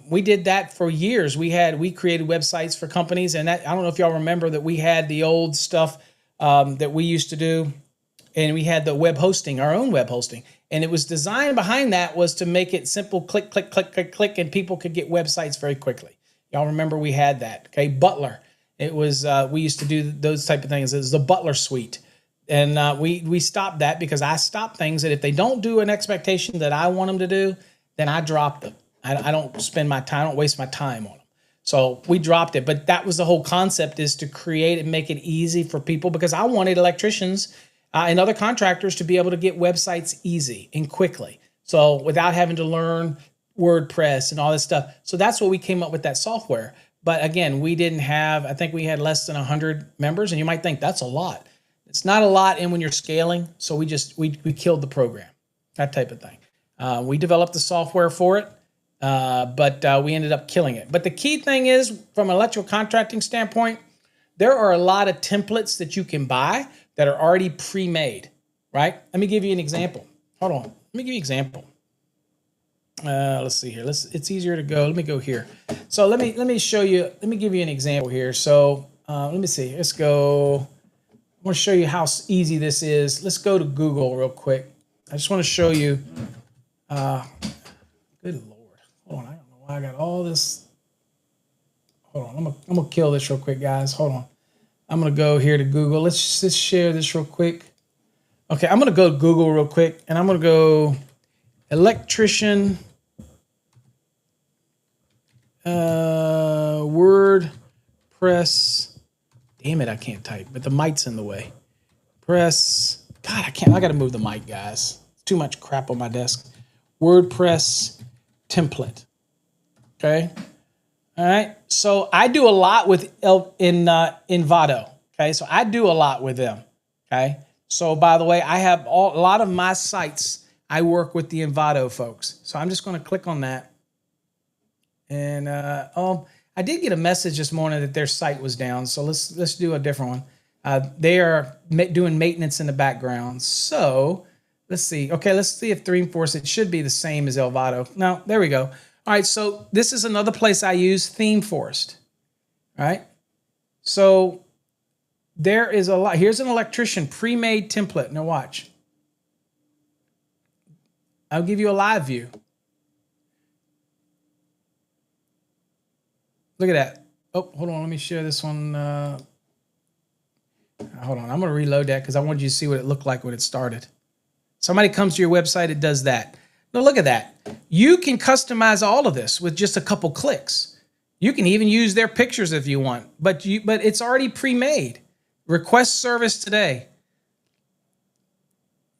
we did that for years. We created websites for companies, and I don't know if y'all remember that we had the old stuff that we used to do, and we had the web hosting, our own web hosting. And it was designed behind that was to make it simple, click, click, click, click, click, and people could get websites very quickly. Y'all remember we had that, okay? Butler. It was, we used to do those type of things. It was the Butler suite. And we stopped that because I stopped things that if they don't do an expectation that I want them to do, then I drop them. I don't spend my time, I don't waste my time on them. So we dropped it. But that was the whole concept, is to create and make it easy for people, because I wanted electricians and other contractors to be able to get websites easy and quickly. So without having to learn WordPress and all this stuff. So that's what we came up with, that software. But again, we didn't have, I think we had less than 100 members, and you might think that's a lot. It's not a lot when you're scaling. So we killed the program, that type of thing. We developed the software for it, but we ended up killing it. But the key thing is, from an electrical contracting standpoint, there are a lot of templates that you can buy that are already pre-made, right? Let me give you an example. Hold on. Let me give you an example. Let's see here. It's easier to go. Let me go here. So let me show you. Let me give you an example here. So let me see. Let's go. I want to show you how easy this is. Let's go to Google real quick. I just want to show you. Good Lord. Hold on. I don't know why I got all this. Hold on. I'm gonna kill this real quick, guys. Hold on. I'm gonna go here to Google. Let's just share this real quick. Okay, I'm gonna go to Google real quick, and I'm gonna go electrician WordPress. Damn it, I can't type, but the mic's in the way. Press. God, I can't. I gotta move the mic, guys. Too much crap on my desk. WordPress template. Okay. All right. So I do a lot with Envato. Okay. So I do a lot with them. Okay. So by the way, I have a lot of my sites. I work with the Envato folks. So I'm just going to click on that. And I did get a message this morning that their site was down. So let's do a different one. They are doing maintenance in the background. So let's see. Okay, let's see if Dreamforce, it should be the same as Envato. No, there we go. All right, so this is another place I use, ThemeForest. All right, so there is a lot. Here's an electrician pre-made template. Now watch. I'll give you a live view. Look at that. Oh, hold on. Let me share this one. Hold on. I'm going to reload that because I wanted you to see what it looked like when it started. Somebody comes to your website, it does that. Now look at that. You can customize all of this with just a couple clicks. You can even use their pictures if you want, but it's already pre-made. Request service today.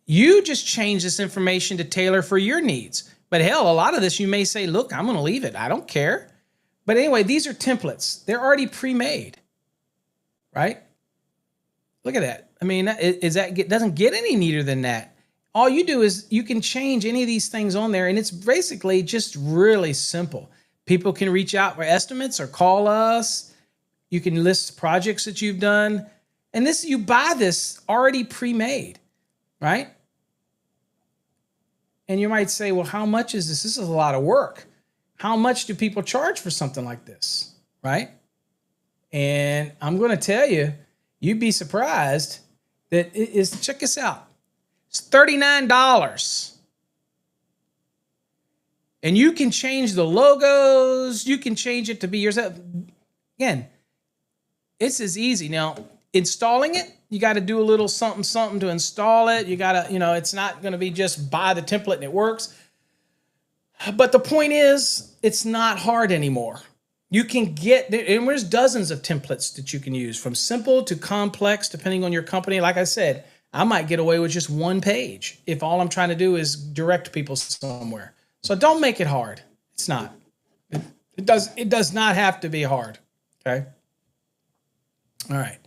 You just change this information to tailor for your needs. But hell, a lot of this you may say, look, I'm going to leave it. I don't care. But anyway, these are templates. They're already pre-made, right? Look at that. I mean, doesn't get any neater than that. All you do is you can change any of these things on there, and it's basically just really simple. People can reach out for estimates or call us. You can list projects that you've done. And this, you buy this already pre-made, right? And you might say, well, how much is this? This is a lot of work. How much do people charge for something like this, right? And I'm going to tell you, you'd be surprised that it is, check this out. It's $39. And you can change the logos. You can change it to be yourself. Again, it's as easy. Now, installing it, you got to do a little something to install it. You got to, it's not going to be just buy the template and it works. But the point is, it's not hard anymore. You can get, and there's dozens of templates that you can use, from simple to complex, depending on your company. Like I said, I might get away with just one page if all I'm trying to do is direct people somewhere. So don't make it hard. It's not. It does not have to be hard. Okay. All right.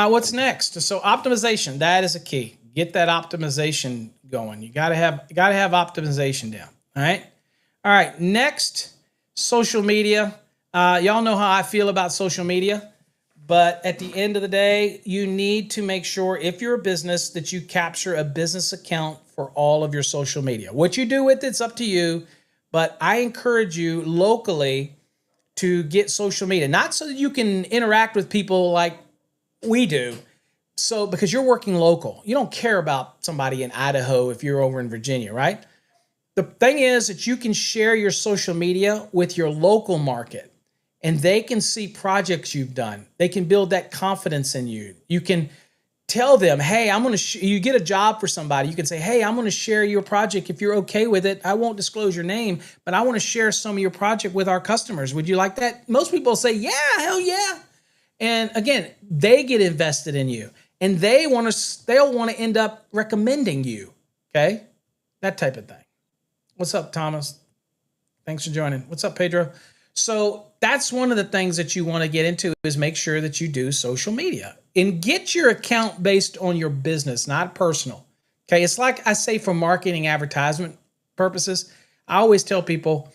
What's next? So optimization, that is a key. Get that optimization going. You gotta have optimization down. All right. All right. Next, social media. Y'all know how I feel about social media, but at the end of the day, you need to make sure, if you're a business, that you capture a business account for all of your social media. What you do with it's up to you, but I encourage you locally to get social media, not so that you can interact with people like we do. So, because you're working local, you don't care about somebody in Idaho if you're over in Virginia, right? The thing is that you can share your social media with your local market, and they can see projects you've done. They can build that confidence in you. You can tell them, hey, I'm going to, you get a job for somebody. You can say, hey, I'm going to share your project. If you're okay with it, I won't disclose your name, but I want to share some of your project with our customers. Would you like that? Most people say, yeah, hell yeah. And again, they get invested in you, and they'll want to end up recommending you. Okay. That type of thing. What's up, Thomas? Thanks for joining. What's up, Pedro? So that's one of the things that you want to get into, is make sure that you do social media and get your account based on your business, not personal. Okay. It's like I say, for marketing advertisement purposes, I always tell people,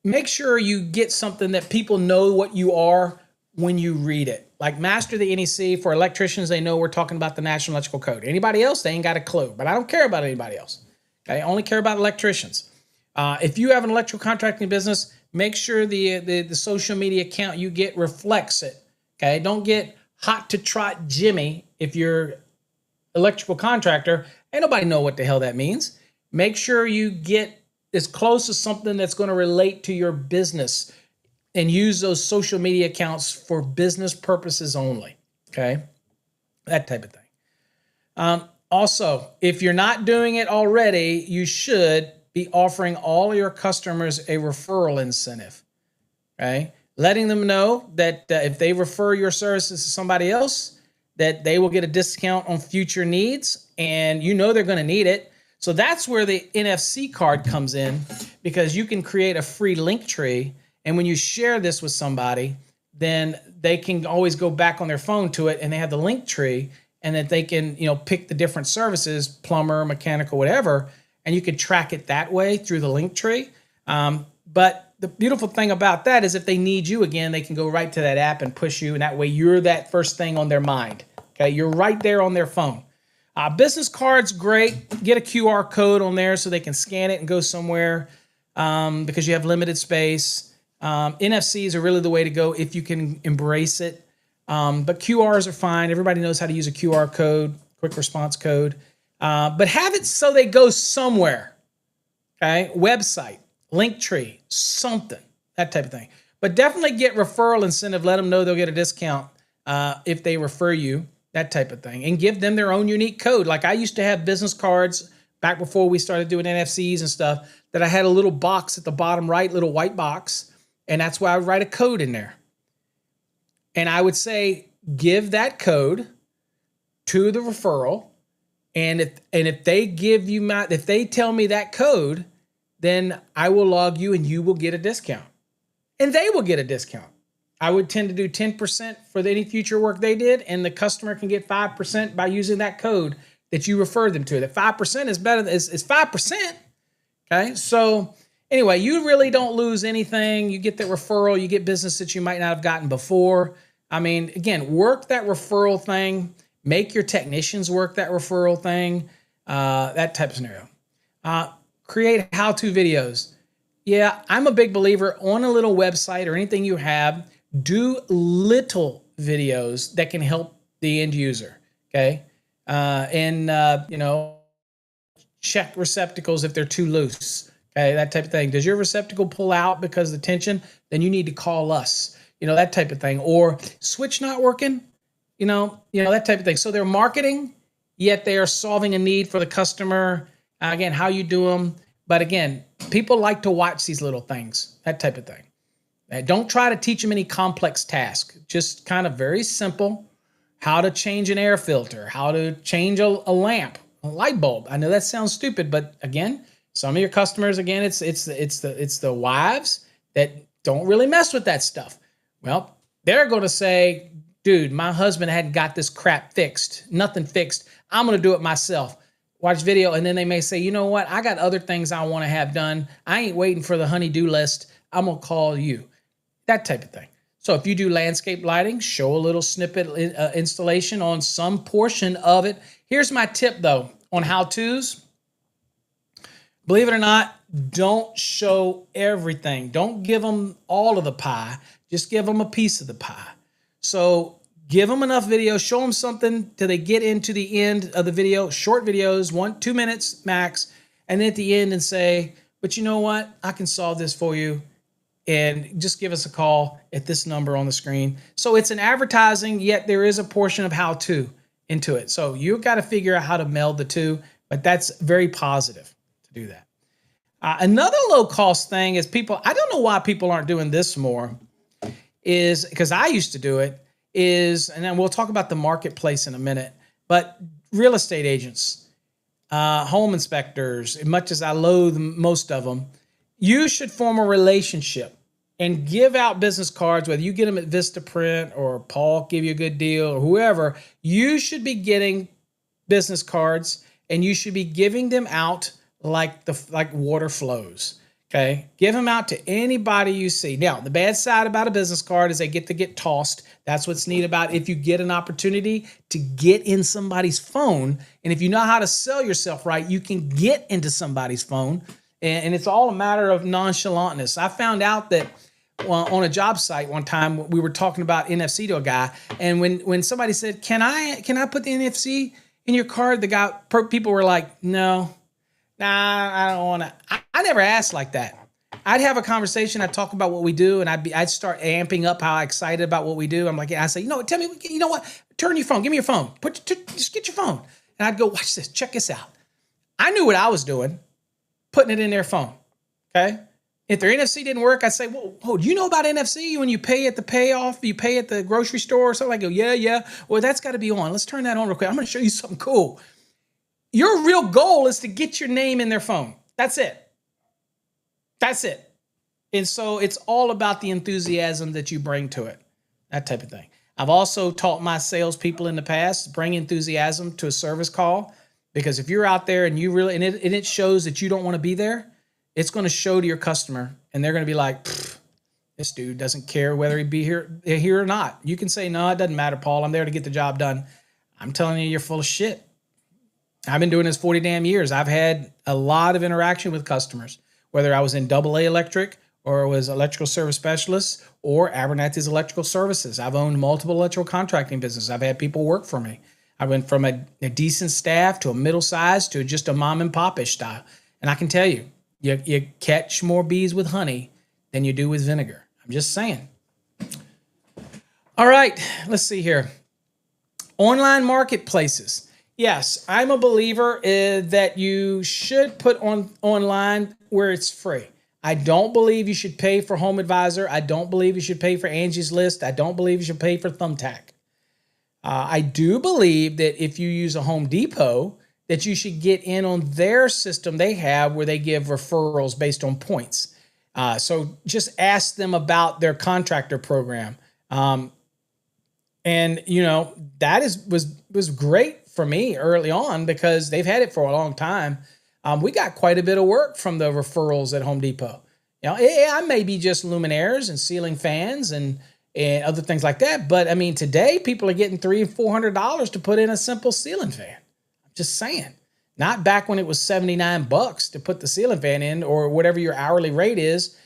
make sure you get something that people know what you are when you read it. Like Master the NEC, for electricians, they know we're talking about the National Electrical Code. Anybody else, they ain't got a clue, but I don't care about anybody else. Okay. I only care about electricians. If you have an electrical contracting business, make sure the social media account you get reflects it. Okay. Don't get hot to trot Jimmy, if you're electrical contractor, ain't nobody know what the hell that means. Make sure you get as close as something that's going to relate to your business and use those social media accounts for business purposes only. Okay. That type of thing. Also, if you're not doing it already, you should be offering all your customers a referral incentive. Okay. Letting them know that if they refer your services to somebody else, that they will get a discount on future needs, and you know they're going to need it. So that's where the NFC card comes in, because you can create a free link tree, and when you share this with somebody, then they can always go back on their phone to it, and they have the link tree, and that they can, pick the different services, plumber, mechanical, whatever, and you can track it that way through the link tree. But the beautiful thing about that is if they need you again, they can go right to that app and push you, and that way you're that first thing on their mind. Okay, you're right there on their phone. Business cards, great. Get a QR code on there so they can scan it and go somewhere, because you have limited space. NFCs are really the way to go if you can embrace it. But QRs are fine. Everybody knows how to use a QR code, quick response code. But have it so they go somewhere. Okay, website, link tree, something, that type of thing. But definitely get referral incentive. Let them know they'll get a discount if they refer you. That type of thing, and give them their own unique code. Like I used to have business cards back before we started doing NFCs and stuff, that I had a little box at the bottom right, little white box, and that's where I would write a code in there. And I would say, give that code to the referral, and if they give you if they tell me that code, then I will log you and you will get a discount, and they will get a discount. I would tend to do 10% for any future work they did, and the customer can get 5% by using that code that you referred them to. That 5% is better than is 5%. Okay, so anyway, you really don't lose anything. You get that referral, you get business that you might not have gotten before. I mean, again, work that referral thing. Make your technicians work that referral thing. That type of scenario. Create how-to videos. Yeah, I'm a big believer on a little website or anything you have. Do little videos that can help the end user, okay? Check receptacles if they're too loose, okay? That type of thing. Does your receptacle pull out because of the tension? Then you need to call us, that type of thing. Or switch not working, that type of thing. So they're marketing, yet they are solving a need for the customer. Again, how you do them. But again, people like to watch these little things, that type of thing. Don't try to teach them any complex task. Just kind of very simple. How to change an air filter, how to change a lamp, a light bulb. I know that sounds stupid, but again, some of your customers, again, it's the wives that don't really mess with that stuff. Well, they're going to say, dude, my husband hadn't got this crap fixed, nothing fixed. I'm going to do it myself. Watch video, and then they may say, you know what? I got other things I want to have done. I ain't waiting for the honey-do list. I'm going to call you. That type of thing. So if you do landscape lighting, show a little snippet installation on some portion of it. Here's my tip, though, on how-tos. Believe it or not, don't show everything. Don't give them all of the pie. Just give them a piece of the pie. So give them enough video. Show them something till they get into the end of the video. Short videos, 1-2 minutes max. And then at the end and say, but you know what? I can solve this for you. And just give us a call at this number on the screen. So it's an advertising, yet there is a portion of how-to into it. So you've got to figure out how to meld the two, but that's very positive to do that. Another low-cost thing is I don't know why people aren't doing this more, is because I used to do it, and then we'll talk about the marketplace in a minute, but real estate agents, home inspectors, as much as I loathe most of them, you should form a relationship and give out business cards, whether you get them at Vistaprint or Paul give you a good deal or whoever. You should be getting business cards, and you should be giving them out like water flows. Okay, give them out to anybody you see. Now, the bad side about a business card is they get to get tossed. That's what's neat about if you get an opportunity to get in somebody's phone, and if you know how to sell yourself right, you can get into somebody's phone, and it's all a matter of nonchalantness. I found out that on a job site one time. We were talking about NFC to a guy, and when somebody said, "Can I put the NFC in your card?" People were like, "No, nah, I don't want to." I never asked like that. I'd have a conversation. I'd talk about what we do, and I'd start amping up how excited about what we do. I'm like, I say, tell me, you know what? Turn your phone. Give me your phone. Just get your phone. And I'd go, watch this. Check this out. I knew what I was doing, putting it in their phone. Okay. If their NFC didn't work, I'd say, whoa, do you know about NFC? When you pay at the payoff, you pay at the grocery store or something. I go, yeah. Well, that's got to be on. Let's turn that on real quick. I'm going to show you something cool. Your real goal is to get your name in their phone. That's it. That's it. And so it's all about the enthusiasm that you bring to it, that type of thing. I've also taught my salespeople in the past, bring enthusiasm to a service call, because if you're out there and it shows that you don't want to be there, it's going to show to your customer, and they're going to be like, this dude doesn't care whether he be here or not. You can say, no, it doesn't matter, Paul. I'm there to get the job done. I'm telling you, you're full of shit. I've been doing this 40 damn years. I've had a lot of interaction with customers, whether I was in AA Electric or was electrical service specialist or Abernathy's Electrical Services. I've owned multiple electrical contracting businesses. I've had people work for me. I went from a decent staff to a middle size to just a mom and pop-ish style. And I can tell you, you catch more bees with honey than you do with vinegar. I'm just saying. All right, let's see here. Online marketplaces. Yes, I'm a believer that you should put online where it's free. I don't believe you should pay for Home Advisor. I don't believe you should pay for Angie's List. I don't believe you should pay for Thumbtack. I do believe that if you use a Home Depot, that you should get in on their system they have where they give referrals based on points. So just ask them about their contractor program. And that was great for me early on because they've had it for a long time. We got quite a bit of work from the referrals at Home Depot. I may be just luminaires and ceiling fans and other things like that. But I mean, today people are getting $300 and $400 to put in a simple ceiling fan. I'm just saying, not back when it was $79 to put the ceiling fan in or whatever your hourly rate is.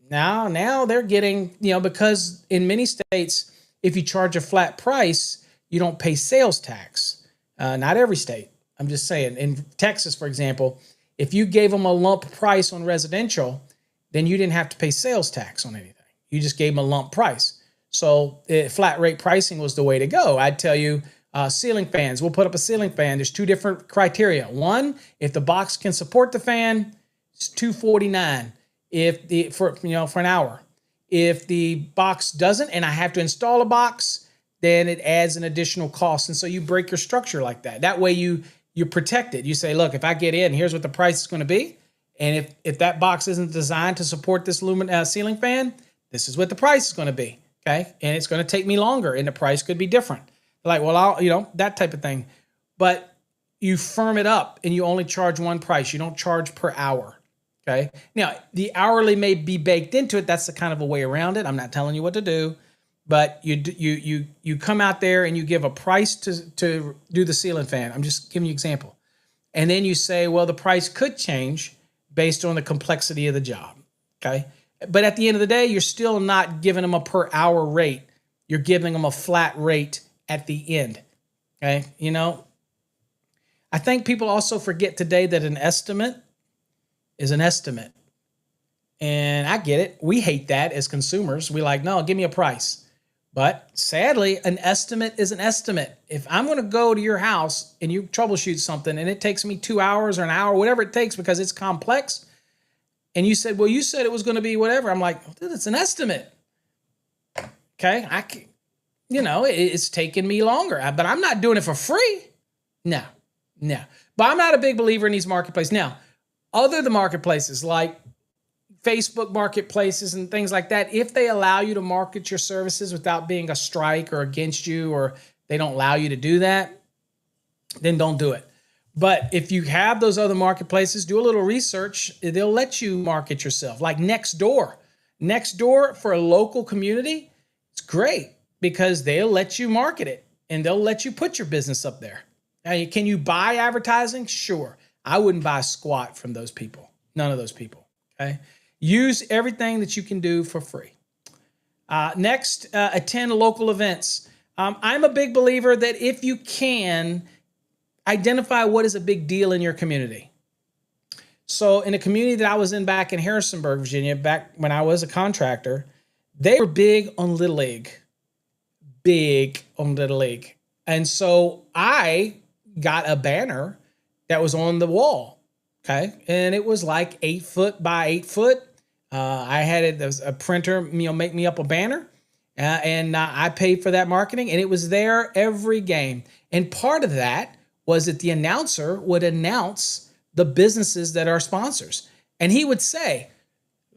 Now they're getting, because in many states, if you charge a flat price, you don't pay sales tax. Not every state. I'm just saying. In Texas, for example, if you gave them a lump price on residential, then you didn't have to pay sales tax on anything. You just gave them a lump price. So flat rate pricing was the way to go. I'd tell you ceiling fans. We'll put up a ceiling fan. There's two different criteria. One, if the box can support the fan, it's $249 for an hour. If the box doesn't, and I have to install a box, then it adds an additional cost. And so you break your structure like that. That way you protect it. You say, look, if I get in, here's what the price is going to be. And if that box isn't designed to support this ceiling fan, this is what the price is going to be. Okay. And it's going to take me longer and the price could be different. Like, well, that type of thing. But you firm it up and you only charge one price. You don't charge per hour. Okay. Now, the hourly may be baked into it. That's the kind of a way around it. I'm not telling you what to do. But you come out there and you give a price to do the ceiling fan. I'm just giving you an example. And then you say, well, the price could change based on the complexity of the job. Okay. But at the end of the day, you're still not giving them a per hour rate. You're giving them a flat rate at the end. Okay. I think people also forget today that an estimate is an estimate. And I get it. We hate that as consumers. We like, no, give me a price. But sadly, an estimate is an estimate. If I'm going to go to your house and you troubleshoot something and it takes me 2 hours or an hour, whatever it takes because it's complex, and you said, well, you said it was going to be whatever. I'm like, dude, it's an estimate. Okay. It's taking me longer, but I'm not doing it for free. No. But I'm not a big believer in these marketplaces. Now, other the marketplaces like Facebook marketplaces and things like that, if they allow you to market your services without being a strike or against you, or they don't allow you to do that, then don't do it. But if you have those other marketplaces, do a little research. They'll let you market yourself. Like Nextdoor. Nextdoor for a local community, it's great because they'll let you market it and they'll let you put your business up there. Now, can you buy advertising? Sure. I wouldn't buy squat from those people. None of those people. Okay. Use everything that you can do for free. Next, attend local events. I'm a big believer that if you can, identify what is a big deal in your community. So in a community that I was in back in Harrisonburg, Virginia, back when I was a contractor, they were big on Little League. Big on Little League. And so I got a banner that was on the wall. Okay. And it was like 8 foot by 8 foot. I had it, there was a printer, make me up a banner. And I paid for that marketing, and it was there every game. And part of that was that the announcer would announce the businesses that are sponsors. And he would say,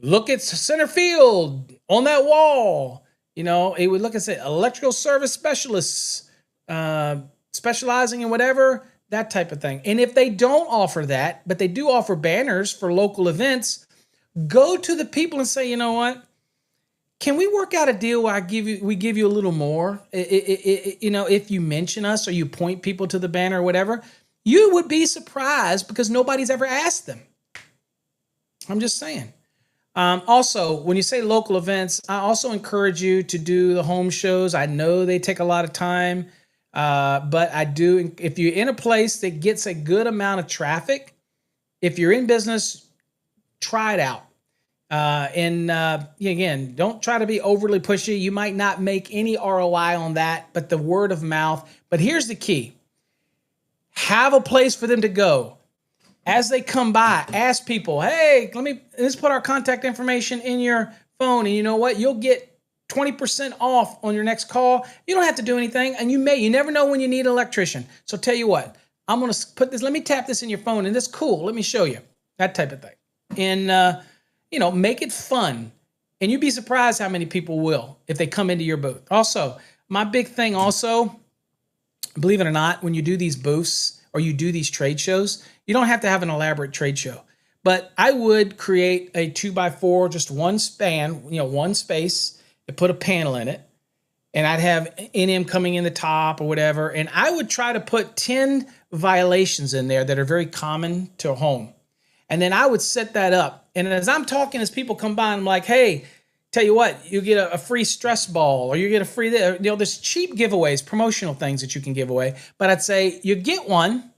look at center field on that wall. He would look and say electrical service specialists, specializing in whatever, that type of thing. And if they don't offer that, but they do offer banners for local events, go to the people and say, you know what? Can we work out a deal where we give you a little more? If you mention us or you point people to the banner or whatever, you would be surprised because nobody's ever asked them. I'm just saying. Also, when you say local events, I also encourage you to do the home shows. I know they take a lot of time, but I do. If you're in a place that gets a good amount of traffic, if you're in business, try it out. Again, don't try to be overly pushy. You might not make any ROI on that, but the word of mouth. But here's the key. Have a place for them to go. As they come by, ask people, hey, let's put our contact information in your phone. And you know what? You'll get 20% off on your next call. You don't have to do anything. And you never know when you need an electrician. So tell you what, I'm going to put this, let me tap this in your phone and this cool. Let me show you that type of thing. And, make it fun. And you'd be surprised how many people will if they come into your booth. Also, my big thing also, believe it or not, when you do these booths or you do these trade shows, you don't have to have an elaborate trade show. But I would create a 2x4, just one span, one space, and put a panel in it. And I'd have NM coming in the top or whatever. And I would try to put 10 violations in there that are very common to a home. And then I would set that up. And as I'm talking, as people come by, I'm like, hey, tell you what, you get a free stress ball, or you get a free, there's cheap giveaways, promotional things that you can give away. But I'd say you get one.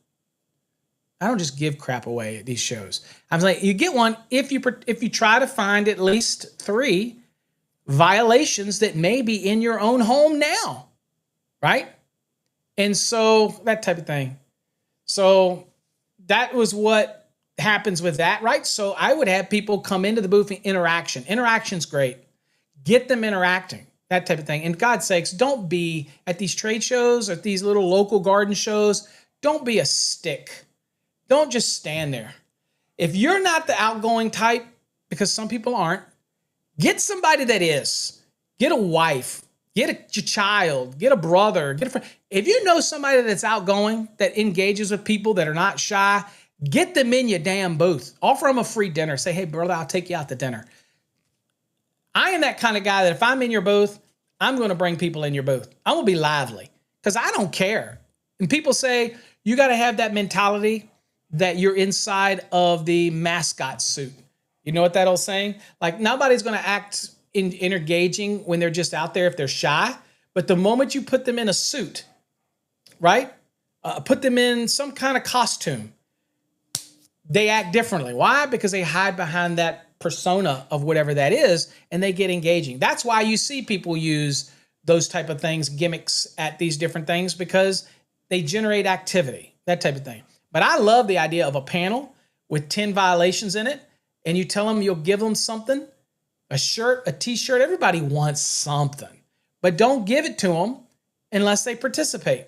I don't just give crap away at these shows. I'm like, you get one if you try to find at least 3 violations that may be in your own home now, right? And so that type of thing. So that was what happens with that, right? So I would have people come into the booth and interaction. Interaction's great. Get them interacting, that type of thing. And God's sakes, don't be at these trade shows, at these little local garden shows, don't be a stick. Don't just stand there. If you're not the outgoing type, because some people aren't, get somebody that is. Get a wife, get your child, get a brother, get a friend. If you know somebody that's outgoing, that engages with people that are not shy, get them in your damn booth. Offer them a free dinner. Say, hey, brother, I'll take you out to dinner. I am that kind of guy that if I'm in your booth, I'm going to bring people in your booth. I'm going to be lively because I don't care. And people say, you got to have that mentality that you're inside of the mascot suit. You know what that old saying? Like, nobody's going to act engaging when they're just out there if they're shy. But the moment you put them in a suit, right? Put them in some kind of costume, they act differently. Why? Because they hide behind that persona of whatever that is, and they get engaging. That's why you see people use those type of things, gimmicks at these different things, because they generate activity, that type of thing. But I love the idea of a panel with 10 violations in it, and you tell them you'll give them something, a shirt, a t-shirt. Everybody wants something, but don't give it to them unless they participate,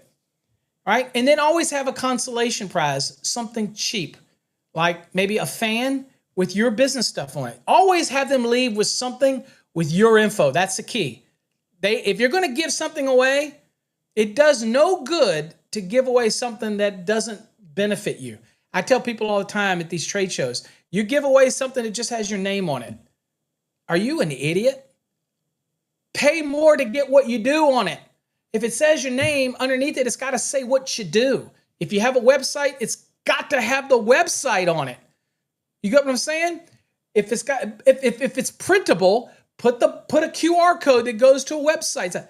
right? And then always have a consolation prize, something cheap, like maybe a fan with your business stuff on it. Always have them leave with something with your info. That's the key. If you're going to give something away, it does no good to give away something that doesn't benefit you. I tell people all the time at these trade shows, you give away something that just has your name on it. Are you an idiot? Pay more to get what you do on it. If it says your name underneath it, it's got to say what you do. If you have a website, it's got to have the website on it. You get what I'm saying? If it's printable, Put a QR code that goes to a website.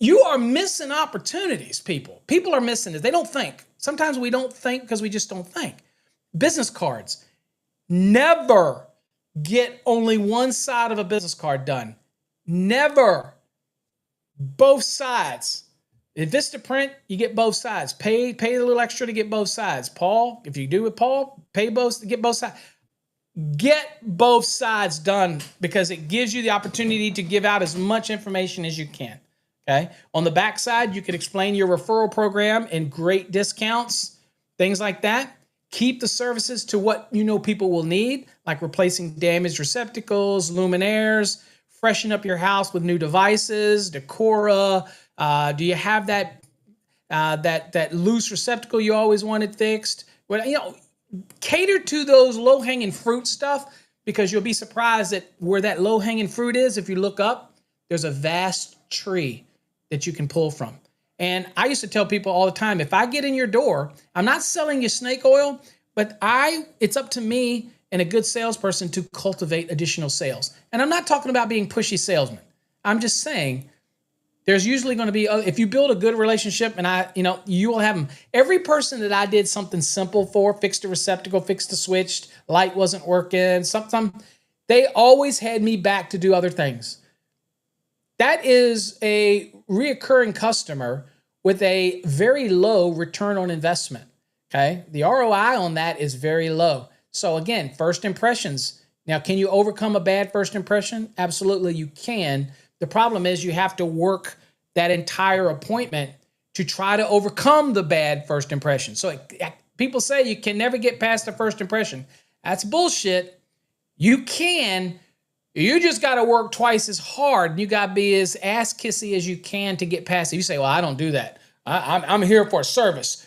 You are missing opportunities, people. People are missing this. They don't think. Sometimes we don't think because we just don't think. Business cards. Never get only one side of a business card done. Never. Both sides. In Vistaprint, you get both sides. Pay a little extra to get both sides. Paul, if you do it, Paul, pay both to get both sides. Get both sides done because it gives you the opportunity to give out as much information as you can. Okay. On the back side, you can explain your referral program and great discounts, things like that. Keep the services to what you know people will need, like replacing damaged receptacles, luminaires, freshen up your house with new devices, Decora. Do you have that loose receptacle you always wanted fixed? Well, cater to those low-hanging fruit stuff because you'll be surprised at where that low-hanging fruit is. If you look up, there's a vast tree that you can pull from. And I used to tell people all the time, if I get in your door, I'm not selling you snake oil, but it's up to me and a good salesperson to cultivate additional sales. And I'm not talking about being pushy salesman. I'm just saying there's usually going to be, if you build a good relationship and you will have them. Every person that I did something simple for, fixed a receptacle, fixed the switch, light wasn't working, something, they always had me back to do other things. That is a reoccurring customer with a very low return on investment. Okay. The ROI on that is very low. So again, first impressions. Now, can you overcome a bad first impression? Absolutely, you can. The problem is you have to work that entire appointment to try to overcome the bad first impression. So people say you can never get past the first impression. That's bullshit. You can. You just got to work twice as hard. You got to be as ass-kissy as you can to get past it. You say, well, I don't do that. I'm here for a service.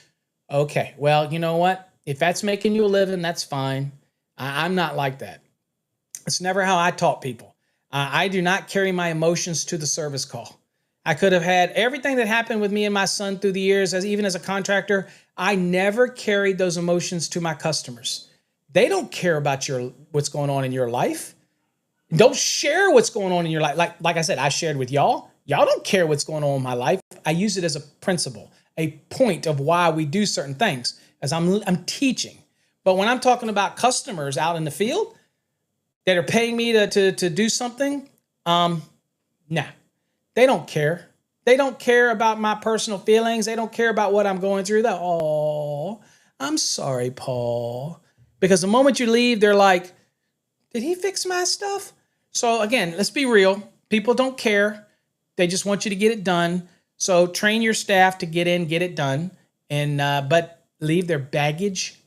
Okay, well, you know what? If that's making you a living, that's fine. I'm not like that. It's never how I taught people. I do not carry my emotions to the service call. I could have had everything that happened with me and my son through the years, even as a contractor. I never carried those emotions to my customers. They don't care about what's going on in your life. Don't share what's going on in your life. Like I said, I shared with y'all. Y'all don't care what's going on in my life. I use it as a principle, a point of why we do certain things, as I'm teaching. But when I'm talking about customers out in the field that are paying me to do something, nah, they don't care. They don't care about my personal feelings. They don't care about what I'm going through. Oh, I'm sorry, Paul. Because the moment you leave, they're like, did he fix my stuff? So again, let's be real. People don't care. They just want you to get it done. So train your staff to get in, get it done, and but leave their baggage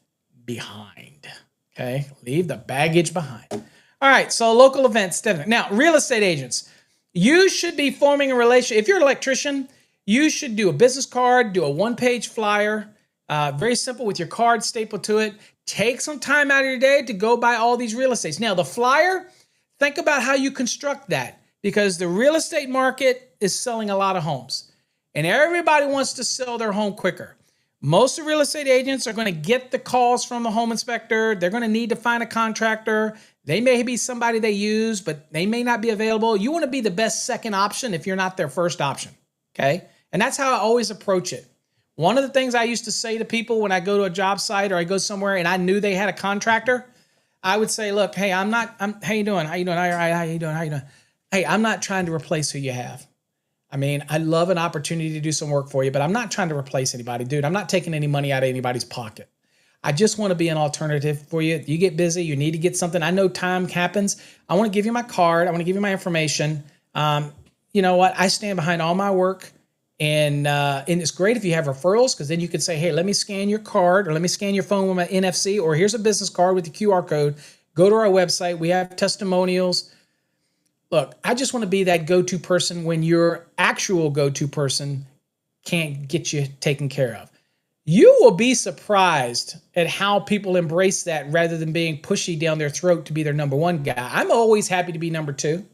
behind. Okay, leave the baggage behind. All right, so local events. Now, real estate agents, you should be forming a relationship. If you're an electrician, you should do a business card, do a one-page flyer, very simple with your card stapled to it. Take some time out of your day to go buy all these real estates. Now, the flyer, think about how you construct that because the real estate market is selling a lot of homes and everybody wants to sell their home quicker. Most of real estate agents are going to get the calls from the home inspector. They're going to need to find a contractor. They may be somebody they use, but they may not be available. You want to be the best second option if you're not their first option, okay? And that's how I always approach it. One of the things I used to say to people when I go to a job site or I go somewhere and I knew they had a contractor, I would say, look, hey, how you doing? How you doing? How you doing? Hey, I'm not trying to replace who you have. I mean, I love an opportunity to do some work for you, but I'm not trying to replace anybody. Dude, I'm not taking any money out of anybody's pocket. I just want to be an alternative for you. You get busy, you need to get something. I know time happens. I want to give you my card. I want to give you my information. You know what? I stand behind all my work. And it's great if you have referrals because then you could say, hey, let me scan your card or let me scan your phone with my NFC or here's a business card with the QR code. Go to our website. We have testimonials. Look, I just want to be that go-to person when your actual go-to person can't get you taken care of. You will be surprised at how people embrace that rather than being pushy down their throat to be their number one guy. I'm always happy to be number two.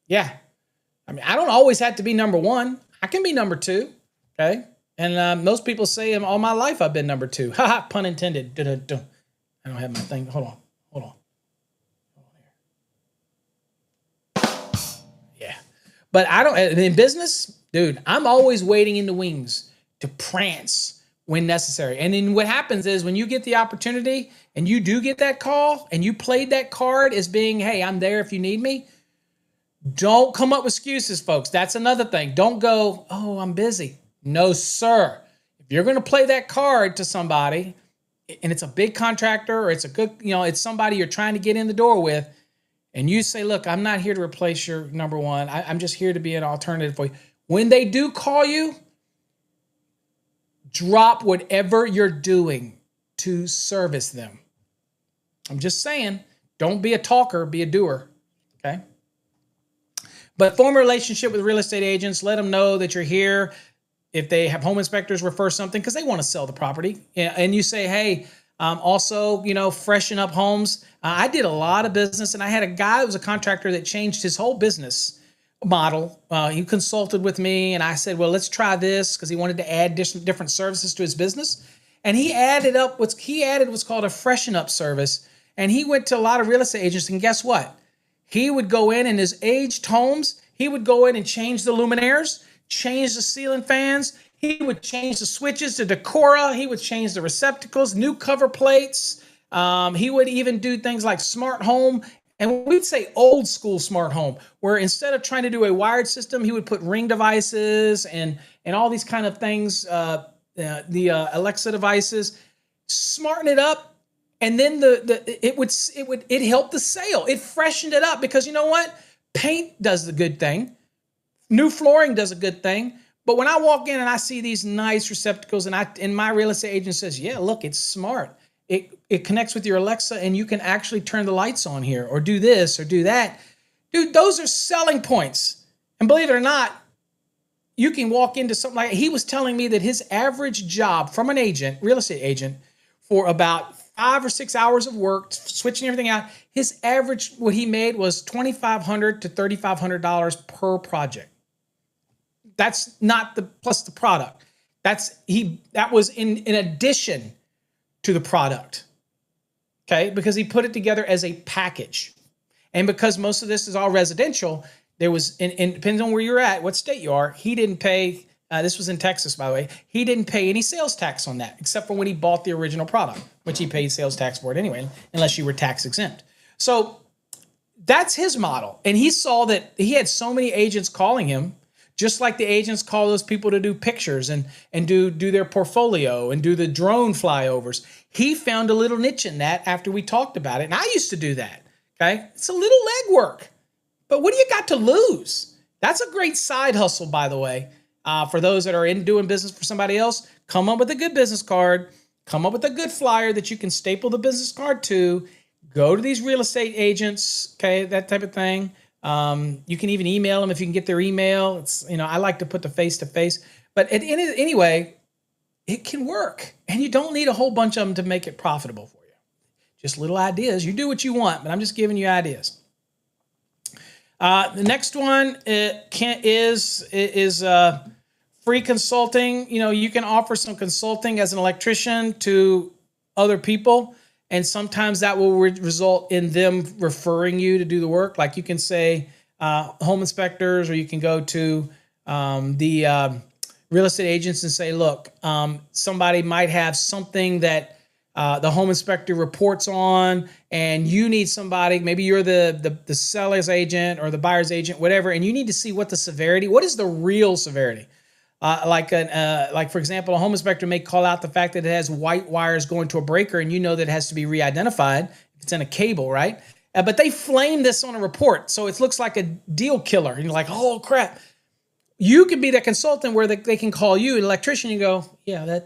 Yeah. I mean, I don't always have to be number one. I can be number two, okay? And most people say all my life I've been number two. Ha ha, pun intended. I don't have my thing. Hold on. But I don't, in business, dude, I'm always waiting in the wings to prance when necessary. And then what happens is when you get the opportunity and you do get that call and you played that card as being, hey, I'm there if you need me. Don't come up with excuses, folks. That's another thing. Don't go, oh, I'm busy. No, sir. If you're going to play that card to somebody and it's a big contractor or it's a good, it's somebody you're trying to get in the door with, and you say, look, I'm not here to replace your number one. I'm just here to be an alternative for you. When they do call you, drop whatever you're doing to service them. I'm just saying, don't be a talker, be a doer. Okay? But form a relationship with real estate agents. Let them know that you're here. If they have home inspectors refer something because they want to sell the property. And you say, hey, also, freshen up homes. I did a lot of business, and I had a guy that was a contractor that changed his whole business model. He consulted with me, and I said, well, let's try this because he wanted to add different services to his business. And he added what's called a freshen up service. And he went to a lot of real estate agents, and guess what? He would go in his aged homes, he would go in and change the luminaires, change the ceiling fans. He would change the switches to Decora. He would change the receptacles, new cover plates. He would even do things like smart home. And we'd say old school smart home, where instead of trying to do a wired system, he would put Ring devices and all these kind of things, the Alexa devices, smarten it up. And then it helped the sale. It freshened it up because you know what? Paint does the good thing. New flooring does a good thing. But when I walk in and I see these nice receptacles and my real estate agent says, yeah, look, it's smart. It connects with your Alexa and you can actually turn the lights on here or do this or do that. Dude, those are selling points. And believe it or not, you can walk into something like, he was telling me that his average job from an agent, real estate agent, for about 5 or 6 hours of work, switching everything out, his average, what he made was $2,500 to $3,500 per project. That's not plus the product. That was in addition to the product. Okay, because he put it together as a package. And because most of this is all residential, there was, and depends on where you're at, what state you are, he didn't pay, this was in Texas, by the way, he didn't pay any sales tax on that, except for when he bought the original product, which he paid sales tax for it anyway, unless you were tax exempt. So that's his model. And he saw that he had so many agents calling him, just like the agents call those people to do pictures and do their portfolio and do the drone flyovers. He found a little niche in that after we talked about it. And I used to do that. Okay. It's a little legwork, but what do you got to lose? That's a great side hustle, by the way. For those that are in doing business for somebody else, come up with a good business card, come up with a good flyer that you can staple the business card to, go to these real estate agents, okay, that type of thing. You can even email them if you can get their email. It's, I like to put the face to face, but anyway, it can work, and you don't need a whole bunch of them to make it profitable for you. Just little ideas. You do what you want, but I'm just giving you ideas. The next one is free consulting. You can offer some consulting as an electrician to other people, and sometimes that will result in them referring you to do the work. Like you can say home inspectors, or you can go to the real estate agents and say, look, somebody might have something that the home inspector reports on, and you need somebody, maybe you're the seller's agent or the buyer's agent, whatever, and you need to see what the severity, what is the real severity? Like for example, a home inspector may call out the fact that it has white wires going to a breaker, and you know that it has to be re-identified if it's in a cable, right? But they flame this on a report, so it looks like a deal killer, and you're like, oh crap. You can be the consultant where they can call you, an electrician, and go, yeah,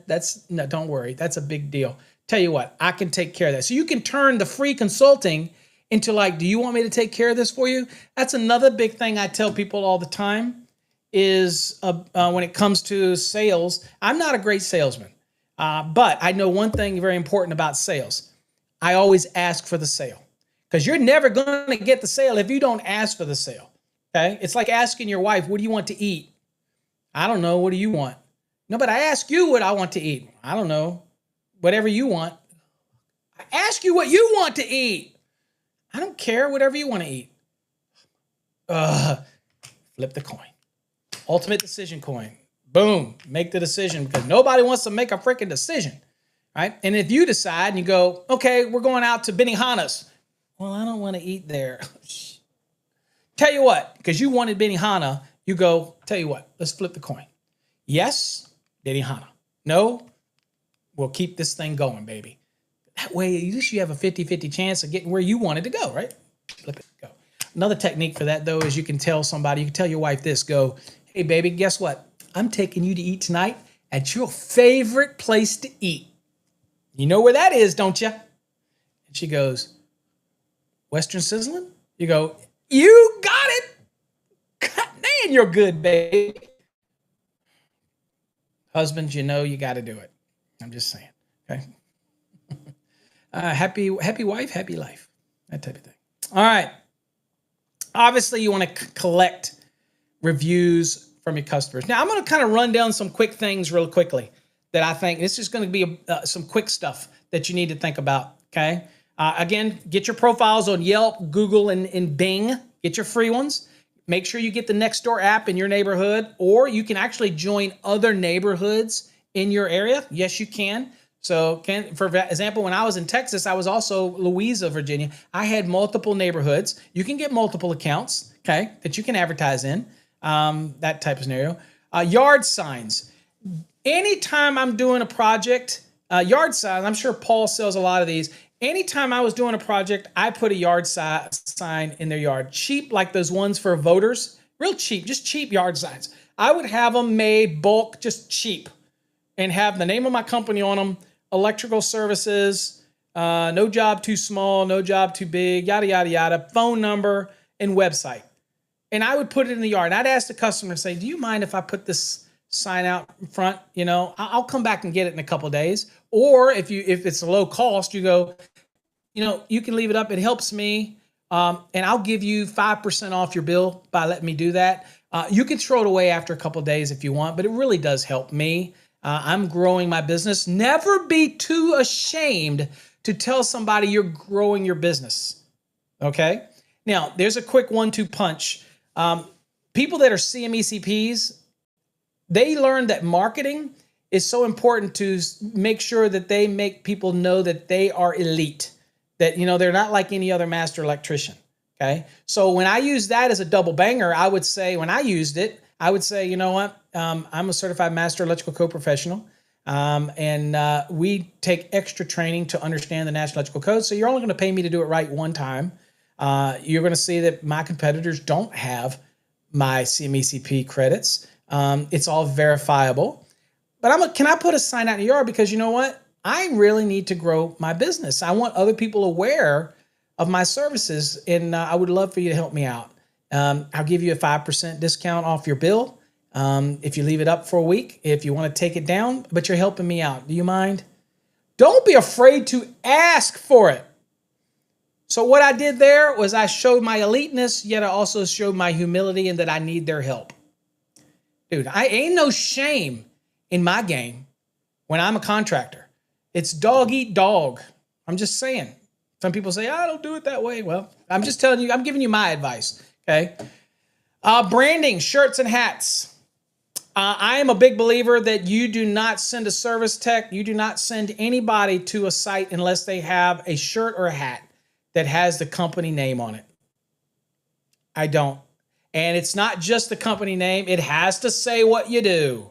no, don't worry, that's a big deal. Tell you what, I can take care of that. So you can turn the free consulting into like, do you want me to take care of this for you? That's another big thing I tell people all the time is when it comes to sales, I'm not a great salesman, but I know one thing very important about sales. I always ask for the sale, because you're never going to get the sale if you don't ask for the sale. Okay. It's like asking your wife, what do you want to eat? I don't know. What do you want? No, but I ask you what I want to eat. I don't know. Whatever you want. I ask you what you want to eat. I don't care. Whatever you want to eat. flip the coin. Ultimate decision coin. Boom. Make the decision because nobody wants to make a freaking decision. Right? And if you decide and you go, okay, we're going out to Benihana's. Well, I don't want to eat there. Tell you what, because you wanted Benihana, you go, tell you what, let's flip the coin. Yes, Benihana. No, we'll keep this thing going, baby. That way, at least you have a 50-50 chance of getting where you wanted to go, right? Flip it, go. Another technique for that, though, is you can tell somebody, you can tell your wife this, go, hey, baby, guess what? I'm taking you to eat tonight at your favorite place to eat. You know where that is, don't you? And she goes, Western Sizzling? You go, you got it. God, man, you're good, baby. Husbands, you know you got to do it. I'm just saying, okay? Happy wife, happy life. That type of thing. All right. Obviously, you want to collect reviews from your customers. Now, I'm going to kind of run down some quick things real quickly that I think this is going to be some quick stuff that you need to think about, okay? Again, get your profiles on Yelp, Google, and Bing. Get your free ones. Make sure you get the Nextdoor app in your neighborhood, or you can actually join other neighborhoods in your area. Yes, you can. So, for example, when I was in Texas, I was also Louisa, Virginia. I had multiple neighborhoods. You can get multiple accounts, okay, that you can advertise in, that type of scenario. Yard signs. Anytime I'm doing a project, yard signs, I'm sure Paul sells a lot of these. Anytime I was doing a project, I put a yard sign in their yard. Cheap, like those ones for voters. Real cheap, just cheap yard signs. I would have them made bulk, just cheap, and have the name of my company on them, electrical services, no job too small, no job too big, yada, yada, yada, phone number, and website. And I would put it in the yard. And I'd ask the customer, say, do you mind if I put this sign out in front? You know, I'll come back and get it in a couple of days. Or if it's a low cost, you go, you know, you can leave it up. It helps me. And I'll give you 5% off your bill by letting me do that. You can throw it away after a couple of days if you want, but it really does help me. I'm growing my business. Never be too ashamed to tell somebody you're growing your business. Okay? Now, there's a quick 1-2 punch. People that are CMECPs, they learned that marketing is so important to make sure that they make people know that they are elite, that, you know, they're not like any other master electrician. Okay. So when I use that as a double banger, I would say, when I used it, I would say, you know what? I'm a certified master electrical co-professional. And we take extra training to understand the National Electrical Code. So you're only going to pay me to do it right one time. You're going to see that my competitors don't have my CMECP credits. It's all verifiable. But can I put a sign out in the yard? Because you know what? I really need to grow my business. I want other people aware of my services, and I would love for you to help me out. I'll give you a 5% discount off your bill if you leave it up for a week, if you want to take it down, but you're helping me out. Do you mind? Don't be afraid to ask for it. So what I did there was I showed my eliteness, yet I also showed my humility and that I need their help. Dude, I ain't no shame in my game when I'm a contractor. It's dog eat dog. I'm just saying. Some people say, I don't do it that way. Well, I'm just telling you, I'm giving you my advice. Okay. Branding, shirts and hats. I am a big believer that you do not send a service tech. You do not send anybody to a site unless they have a shirt or a hat that has the company name on it. I don't. And it's not just the company name. It has to say what you do.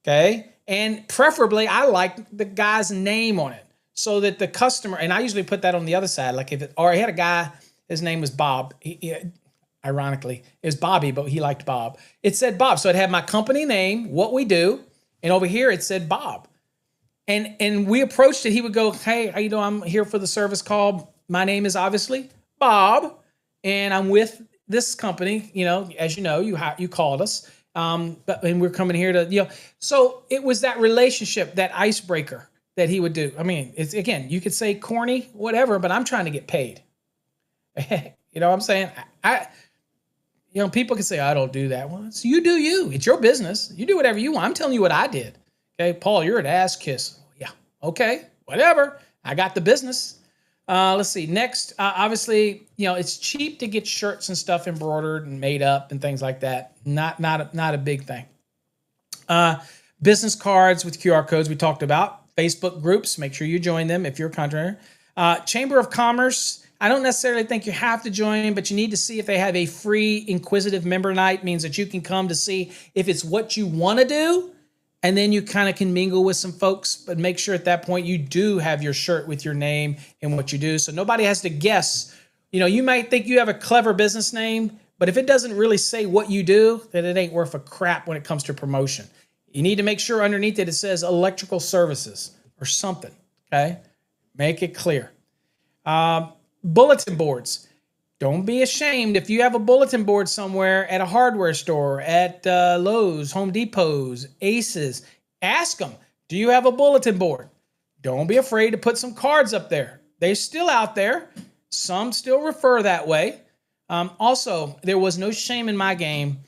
Okay. And preferably, I like the guy's name on it so that the customer, and I usually put that on the other side. Like I had a guy, his name was Bob. Ironically, it was Bobby, but he liked Bob. It said Bob. So it had my company name, what we do. And over here, it said Bob. And we approached it. He would go, hey, how you doing? I'm here for the service call. My name is obviously Bob, and I'm with this company. You know, as you know, you called us. And we're coming here to, you know, so it was that relationship, that icebreaker that he would do. I mean, it's, again, you could say corny, whatever, but I'm trying to get paid. You know what I'm saying? You know, people can say, I don't do that. Well, it's you do you. It's your business. You do whatever you want. I'm telling you what I did. Okay, Paul, you're an ass kiss. Yeah, okay, whatever. I got the business. Let's see. Next, obviously, it's cheap to get shirts and stuff embroidered and made up and things like that. Not a big thing. Business cards with QR codes we talked about. Facebook groups, make sure you join them if you're a contractor. Chamber of Commerce, I don't necessarily think you have to join, but you need to see if they have a free inquisitive member night, means that you can come to see if it's what you want to do, and then you kind of can mingle with some folks, but make sure at that point you do have your shirt with your name and what you do, so nobody has to guess. You might think you have a clever business name, but if it doesn't really say what you do, then it ain't worth a crap when it comes to promotion. You need to make sure underneath it says electrical services or something, okay? Make it clear. Bulletin boards. Don't be ashamed if you have a bulletin board somewhere at a hardware store, at Lowe's, Home Depots, Aces. Ask them, do you have a bulletin board? Don't be afraid to put some cards up there. They're still out there. Some still refer that way. Also, there was no shame in my game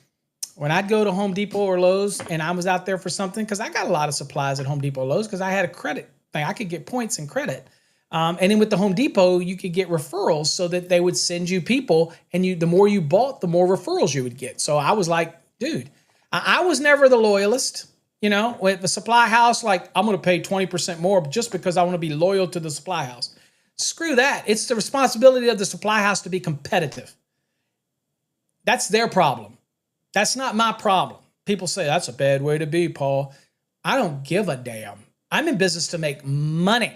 when I'd go to Home Depot or Lowe's and I was out there for something, because I got a lot of supplies at Home Depot or Lowe's because I had a credit thing. I could get points and credit. And then with the Home Depot, you could get referrals so that they would send you people, and the more you bought, the more referrals you would get. So I was like, dude, I was never the loyalist. With the supply house, like, I'm going to pay 20% more just because I want to be loyal to the supply house. Screw that. It's the responsibility of the supply house to be competitive. That's their problem. That's not my problem. People say, that's a bad way to be, Paul. I don't give a damn. I'm in business to make money.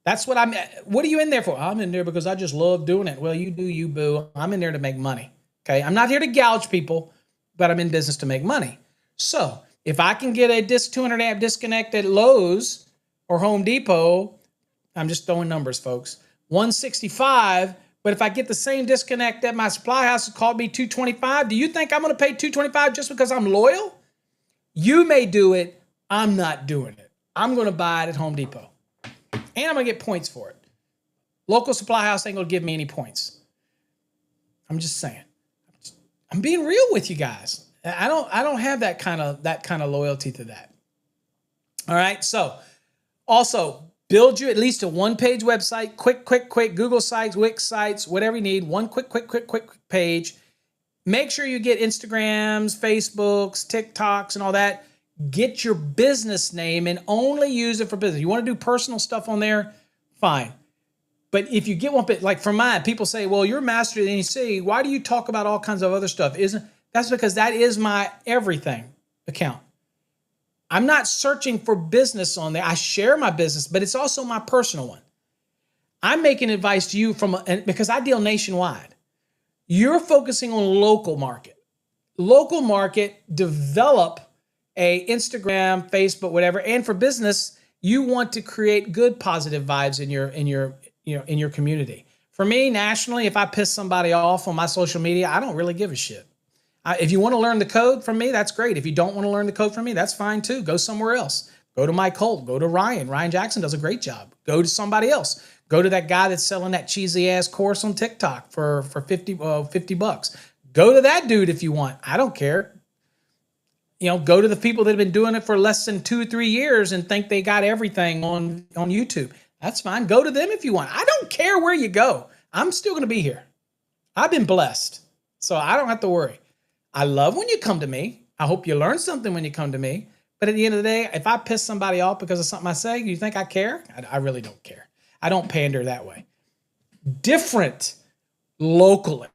That's what what are you in there for? I'm in there because I just love doing it. Well, you do you, boo. I'm in there to make money. Okay. I'm not here to gouge people, but I'm in business to make money. So if I can get a 200 amp disconnect at Lowe's or Home Depot, I'm just throwing numbers, folks, $165. But if I get the same disconnect at my supply house, it called me $225. Do you think I'm going to pay $225 just because I'm loyal? You may do it. I'm not doing it. I'm going to buy it at Home Depot. And I'm going to get points for it. Local supply house ain't going to give me any points. I'm just saying. I'm being real with you guys. I don't have that kind of loyalty to that. All right. So also, build you at least a one-page website, quick, Google sites, Wix sites, whatever you need. One quick page. Make sure you get Instagrams, Facebooks, TikToks, and all that. Get your business name and only use it for business. You want to do personal stuff on there? Fine. But if you get one, like for mine, people say, well, you're a master at NEC. Why do you talk about all kinds of other stuff? That's because that is my everything account. I'm not searching for business on there. I share my business, but it's also my personal one. I'm making advice to you because I deal nationwide. You're focusing on local market. Local market, develop a Instagram, Facebook, whatever. And for business, you want to create good, positive vibes in your community. For me, nationally, if I piss somebody off on my social media, I don't really give a shit. If you want to learn the code from me, that's great. If you don't want to learn the code from me, that's fine too. Go somewhere else. Go to Mike Holt. Go to Ryan. Ryan Jackson does a great job. Go to somebody else. Go to that guy that's selling that cheesy ass course on TikTok for $50. Go to that dude if you want. I don't care. Go to the people that have been doing it for less than 2 or 3 years and think they got everything on YouTube. That's fine. Go to them if you want. I don't care where you go. I'm still going to be here. I've been blessed, so I don't have to worry. I love when you come to me. I hope you learn something when you come to me. But at the end of the day, if I piss somebody off because of something I say, you think I care? I really don't care. I don't pander that way. Different locally.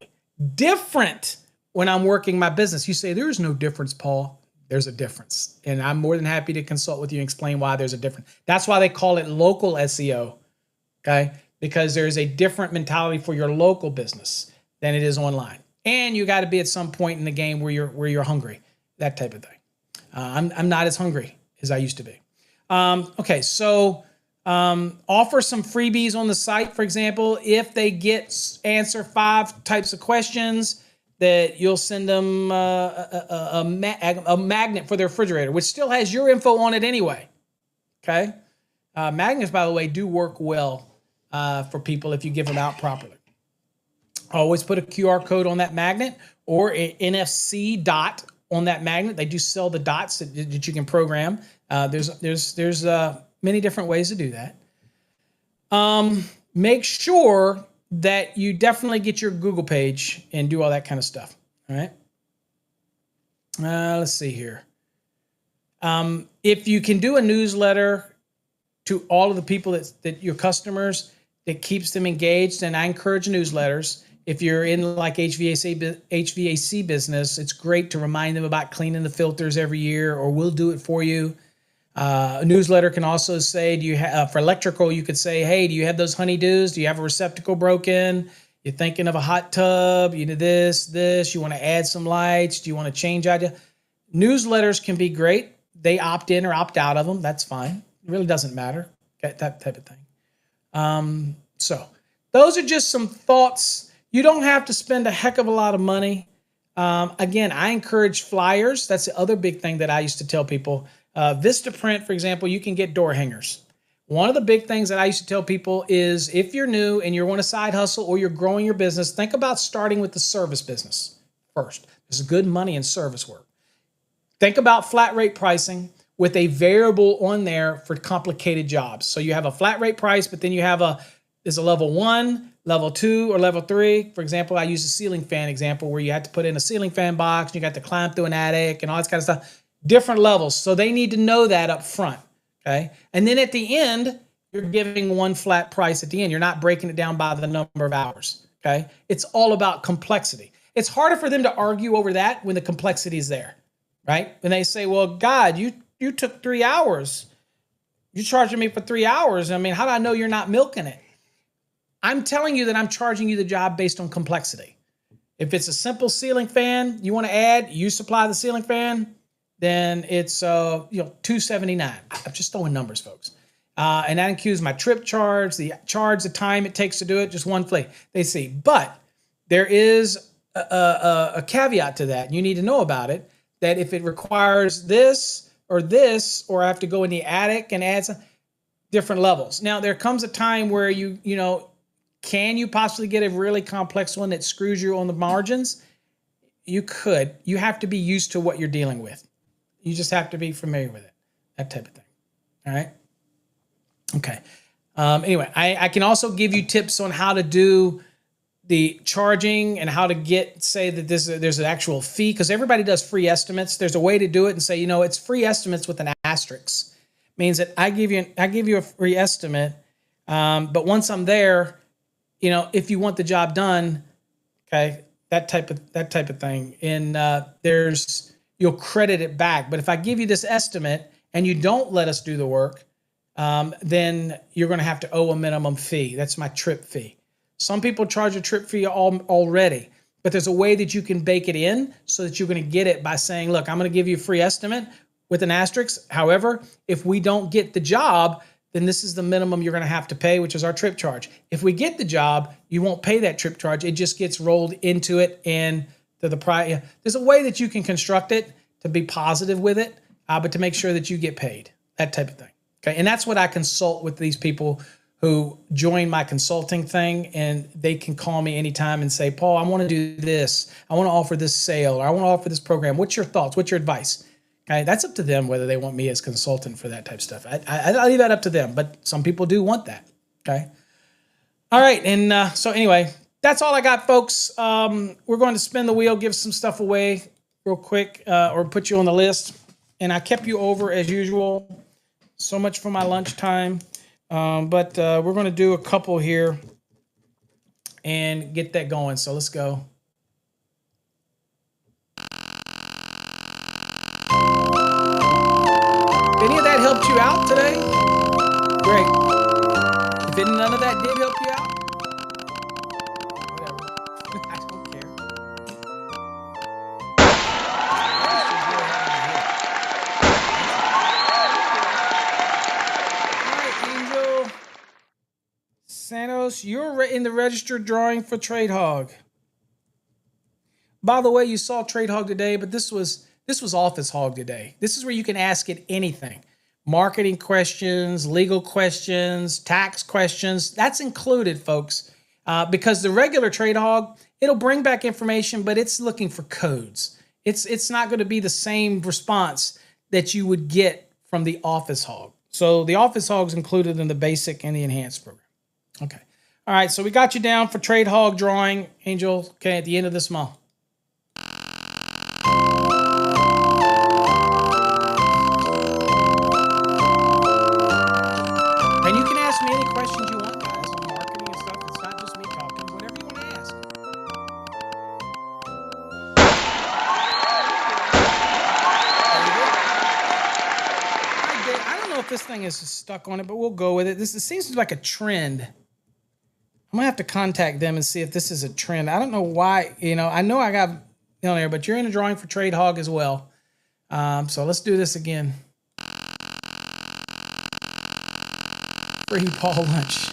Different when I'm working my business. You say, there's no difference, Paul. There's a difference. And I'm more than happy to consult with you and explain why there's a difference. That's why they call it local SEO, okay? Because there's a different mentality for your local business than it is online. And you got to be at some point in the game where you're hungry, that type of thing. I'm not as hungry as I used to be. Okay, so offer some freebies on the site. For example, if they answer 5 types of questions, that you'll send them a magnet for their refrigerator, which still has your info on it anyway. Okay, magnets, by the way, do work well for people if you give them out properly. Always put a QR code on that magnet or an NFC dot on that magnet. They do sell the dots that you can program. There's many different ways to do that. make sure that you definitely get your Google page and do all that kind of stuff. All right. Let's see here. If you can do a newsletter to all of the people that your customers that keeps them engaged, and I encourage newsletters. If you're in like HVAC business, it's great to remind them about cleaning the filters every year, or we'll do it for you. A newsletter can also say, do you have for electrical? You could say, hey, do you have those honeydews? Do you have a receptacle broken? You're thinking of a hot tub? You need this. You want to add some lights? Do you want to change idea? Newsletters can be great. They opt in or opt out of them. That's fine. It really doesn't matter. That type of thing. So those are just some thoughts. You don't have to spend a heck of a lot of money. Again, I encourage flyers. That's the other big thing that I used to tell people. Vistaprint, for example, you can get door hangers. One of the big things that I used to tell people is if you're new and you want a side hustle or you're growing your business, think about starting with the service business first. There's good money in service work. Think about flat rate pricing with a variable on there for complicated jobs. So you have a flat rate price, but then you have there's a level 1, level 2, or level 3. For example, I use a ceiling fan example where you have to put in a ceiling fan box, and you got to climb through an attic and all this kind of stuff. Different levels. So they need to know that up front. Okay. And then at the end, you're giving one flat price at the end. You're not breaking it down by the number of hours. Okay. It's all about complexity. It's harder for them to argue over that when the complexity is there, right? When they say, well, God, you took 3 hours. You're charging me for 3 hours. I mean, how do I know you're not milking it? I'm telling you that I'm charging you the job based on complexity. If it's a simple ceiling fan you want to add, you supply the ceiling fan, then it's $279. I'm just throwing numbers, folks. And that includes my trip charge, the time it takes to do it, just one fee. They see. But there is a caveat to that. You need to know about it, that if it requires this, or I have to go in the attic and add some different levels. Now, there comes a time where can you possibly get a really complex one that screws you on the margins? You could. You have to be used to what you're dealing with. You just have to be familiar with it, that type of thing. All right. Okay. Anyway, I can also give you tips on how to do the charging and how to say that there's an actual fee, because everybody does free estimates. There's a way to do it and say, it's free estimates with an asterisk. Means that I give you a free estimate, but once I'm there, if you want the job done, okay, that type of thing, and you'll credit it back. But if I give you this estimate and you don't let us do the work, then you're going to have to owe a minimum fee. That's my trip fee. Some people charge a trip fee already, but there's a way that you can bake it in so that you're going to get it by saying, look, I'm going to give you a free estimate with an asterisk. However, if we don't get the job, then this is the minimum you're going to have to pay, which is our trip charge. If we get the job, you won't pay that trip charge. It just gets rolled into it and to the price. There's a way that you can construct it to be positive with it, but to make sure that you get paid, that type of thing. Okay. And that's what I consult with these people who join my consulting thing, and they can call me anytime and say, Paul, I want to do this. I want to offer this sale, or I want to offer this program. What's your thoughts? What's your advice? Okay. That's up to them whether they want me as consultant for that type of stuff. I leave that up to them, but some people do want that. Okay. All right. And so anyway, that's all I got, folks. We're going to spin the wheel, give some stuff away real quick, or put you on the list. And I kept you over as usual. So much for my lunchtime. But we're going to do a couple here and get that going. So let's go. If any of that helped you out today, great. If none of that did help you out, whatever. I don't care. Santos, you're in the registered drawing for Trade Hog. By the way, you saw Trade Hog today, but this was Office Hog today. This is where you can ask it anything. Marketing questions, legal questions, tax questions. That's included, folks, because the regular Trade Hog, it'll bring back information, but it's looking for codes. It's not going to be the same response that you would get from the Office Hog. So the Office Hog is included in the basic and the enhanced program. Okay. All right, so we got you down for Trade Hog drawing, Angel, okay, at the end of this month. And you can ask me any questions you want, guys, on marketing and stuff. It's not just me talking. Whatever you want to ask. I don't know if this thing is stuck on it, but we'll go with it. This seems like a trend. I'm going to have to contact them and see if this is a trend. I don't know why. I know I got on there, but you're in a drawing for Trade Hog as well. So let's do this again. Free Paul lunch.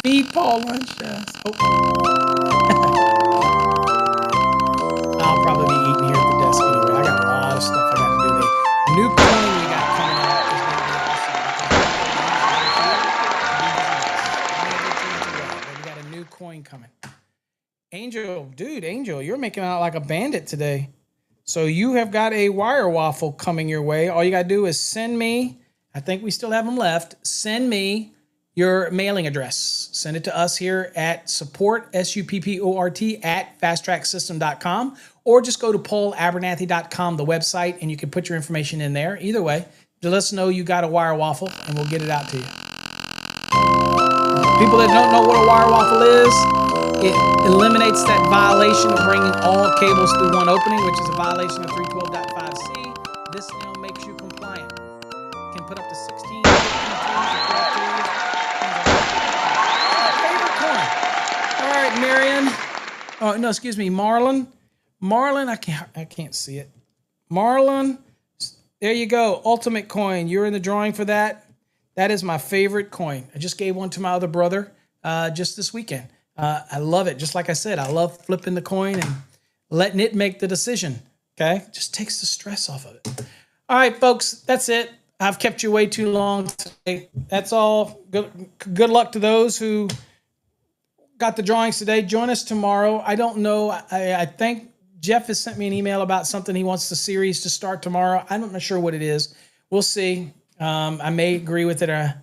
Feed Paul lunch. I'll probably be eating here at the desk anyway. I got a lot of stuff I got to do. The new coin we got coming out is going to be awesome. We got a new coin coming. Angel, you're making out like a bandit today. So you have got a wire waffle coming your way. All you got to do is send me. I think we still have them left. Send me your mailing address. Send it to us here at support, SUPPORT, at fasttracksystem.com, or just go to paulabernathy.com, the website, and you can put your information in there. Either way, let us know you got a wire waffle, and we'll get it out to you. People that don't know what a wire waffle is, it eliminates that violation of bringing all cables through one opening, which is a violation of 312.5C. This now makes you compliant. Can put up to 16, 15 twos, 12 twos. Favorite coin. All right, Marion. Oh, no, excuse me, Marlon. Marlon, I can't see it. Marlon, there you go. Ultimate coin. You're in the drawing for that. That is my favorite coin. I just gave one to my other brother just this weekend. I love it. Just like I said, I love flipping the coin and letting it make the decision. Okay? Just takes the stress off of it. All right, folks, that's it. I've kept you way too long today. That's all. Good luck to those who got the drawings today. Join us tomorrow. I don't know. I think Jeff has sent me an email about something he wants the series to start tomorrow. I'm not sure what it is. We'll see. I may agree with it or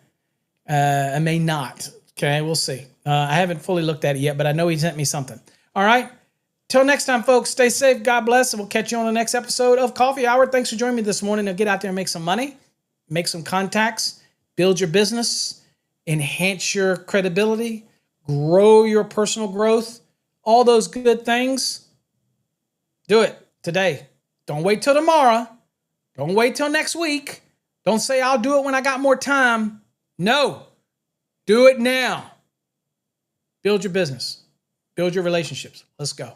I may not. Okay, we'll see. I haven't fully looked at it yet, but I know he sent me something. All right. Till next time, folks, stay safe. God bless, and we'll catch you on the next episode of Coffee Hour. Thanks for joining me this morning. Now get out there and make some money. Make some contacts, build your business, enhance your credibility, grow your personal growth, all those good things. Do it today. Don't wait till tomorrow. Don't wait till next week. Don't say, I'll do it when I got more time. No, do it now. Build your business. Build your relationships. Let's go.